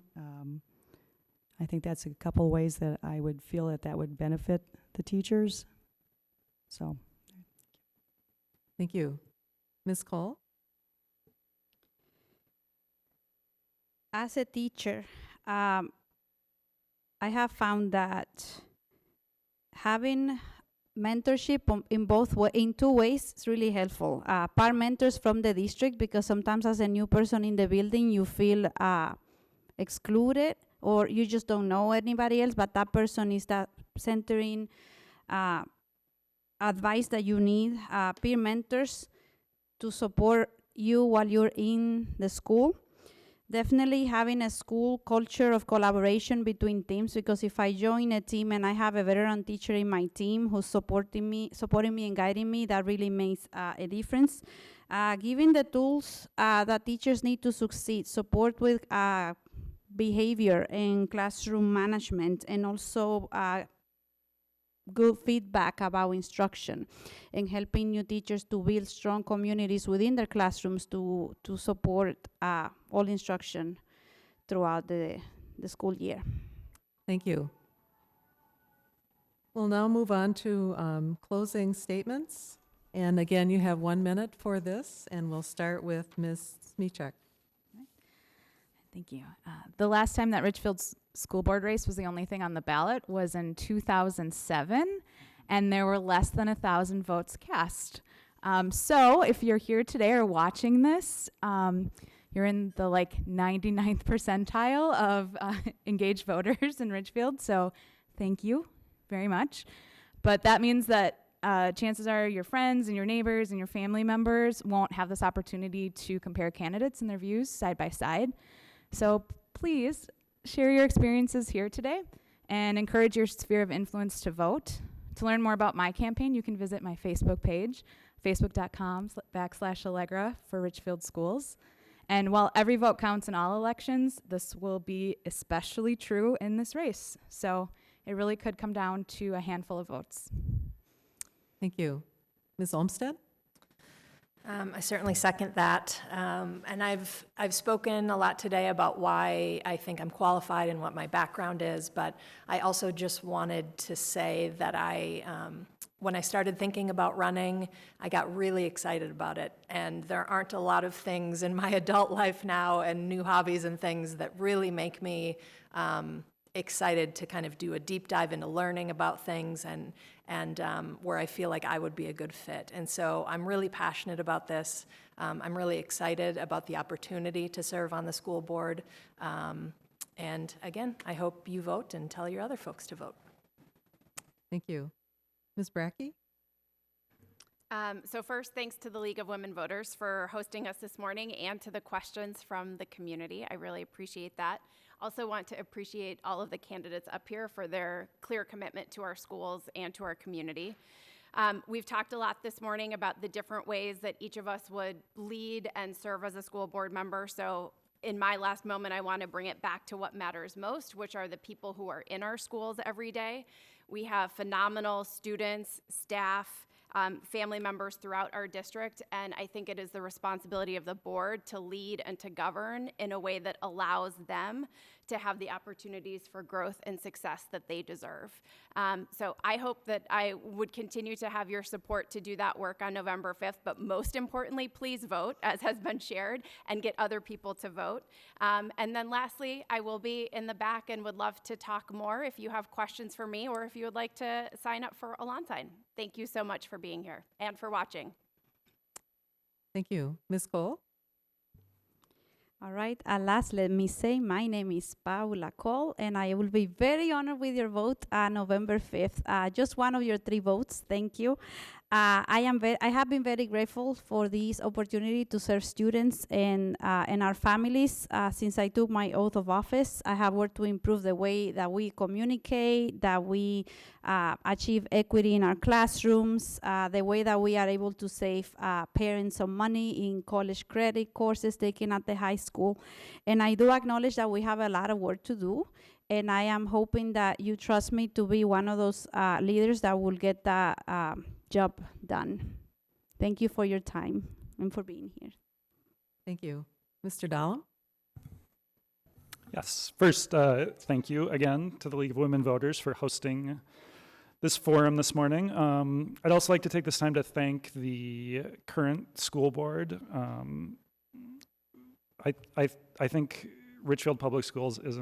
I think that's a couple ways that I would feel that would benefit the teachers. So.
Thank you. Ms. Cole?
As a teacher, I have found that having mentorship in two ways is really helpful. Part mentors from the district, because sometimes as a new person in the building, you feel excluded, or you just don't know anybody else, but that person is that centering advice that you need, peer mentors to support you while you're in the school. Definitely having a school culture of collaboration between teams, because if I join a team and I have a veteran teacher in my team who's supporting me and guiding me, that really makes a difference. Giving the tools that teachers need to succeed, support with behavior and classroom management, and also good feedback about instruction, and helping new teachers to build strong communities within their classrooms to support all instruction throughout the school year.
Thank you. We'll now move on to closing statements. And again, you have 1 minute for this, and we'll start with Ms. Smichak.
Thank you. The last time that Richfield's school board race was the only thing on the ballot was in 2007, and there were less than 1,000 votes cast. So if you're here today or watching this, you're in the 99th percentile of engaged voters in Richfield, so thank you very much. But that means that chances are your friends and your neighbors and your family members won't have this opportunity to compare candidates and their views side by side. So please share your experiences here today and encourage your sphere of influence to vote. To learn more about my campaign, you can visit my Facebook page, facebook.com/Allegra for Richfield Schools. And while every vote counts in all elections, this will be especially true in this race. So it really could come down to a handful of votes.
Thank you. Ms. Olmsted?
I certainly second that, and I've spoken a lot today about why I think I'm qualified and what my background is, but I also just wanted to say that when I started thinking about running, I got really excited about it, and there aren't a lot of things in my adult life now and new hobbies and things that really make me excited to kind of do a deep dive into learning about things and where I feel like I would be a good fit. And so I'm really passionate about this. I'm really excited about the opportunity to serve on the school board. And again, I hope you vote and tell your other folks to vote.
Thank you. Ms. Brackey?
So first, thanks to the League of Women Voters for hosting us this morning and to the questions from the community. I really appreciate that. Also want to appreciate all of the candidates up here for their clear commitment to our schools and to our community. We've talked a lot this morning about the different ways that each of us would lead and serve as a school board member. So in my last moment, I want to bring it back to what matters most, which are the people who are in our schools every day. We have phenomenal students, staff, family members throughout our district, and I think it is the responsibility of the board to lead and to govern in a way that allows them to have the opportunities for growth and success that they deserve. So I hope that I would continue to have your support to do that work on November 5th, but most importantly, please vote, as has been shared, and get other people to vote. And then lastly, I will be in the back and would love to talk more if you have questions for me or if you would like to sign up for a lawn sign. Thank you so much for being here and for watching.
Thank you. Ms. Cole?
All right, last, let me say my name is Paula Cole, and I will be very honored with your vote on November 5th. Just one of your 3 votes, thank you. I have been very grateful for this opportunity to serve students and our families since I took my oath of office. I have worked to improve the way that we communicate, that we achieve equity in our classrooms, the way that we are able to save parents some money in college credit courses taken at the high school. And I do acknowledge that we have a lot of work to do. And I am hoping that you trust me to be one of those leaders that will get that job done. Thank you for your time and for being here.
Thank you. Mr. Dahlem?
Yes. First, thank you again to the League of Women Voters for hosting this forum this morning. I'd also like to take this time to thank the current school board. I think Richfield Public Schools is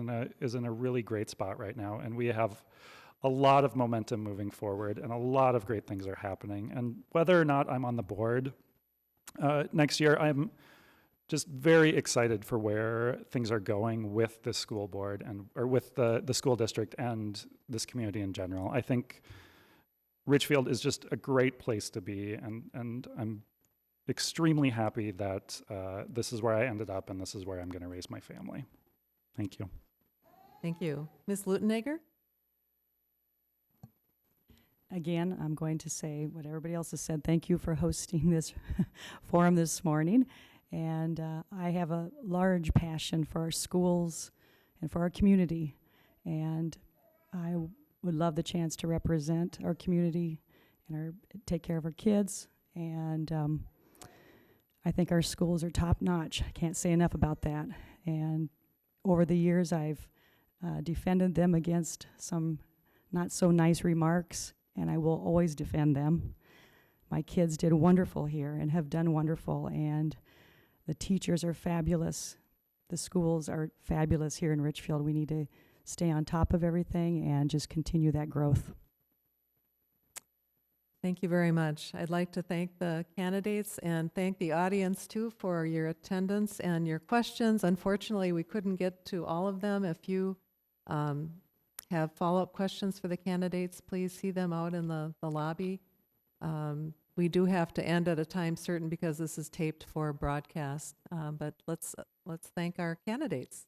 in a really great spot right now, and we have a lot of momentum moving forward, and a lot of great things are happening. And whether or not I'm on the board next year, I'm just very excited for where things are going with this school board or with the school district and this community in general. I think Richfield is just a great place to be, and I'm extremely happy that this is where I ended up and this is where I'm going to raise my family. Thank you.
Thank you. Ms. Lutenegger?
Again, I'm going to say what everybody else has said. Thank you for hosting this forum this morning. And I have a large passion for our schools and for our community. And I would love the chance to represent our community and take care of our kids. And I think our schools are top notch. I can't say enough about that. And over the years, I've defended them against some not so nice remarks, and I will always defend them. My kids did wonderful here and have done wonderful, and the teachers are fabulous. The schools are fabulous here in Richfield. We need to stay on top of everything and just continue that growth.
Thank you very much. I'd like to thank the candidates and thank the audience too for your attendance and your questions. Unfortunately, we couldn't get to all of them. If you have follow-up questions for the candidates, please see them out in the lobby. We do have to end at a time certain because this is taped for broadcast, but let's thank our candidates.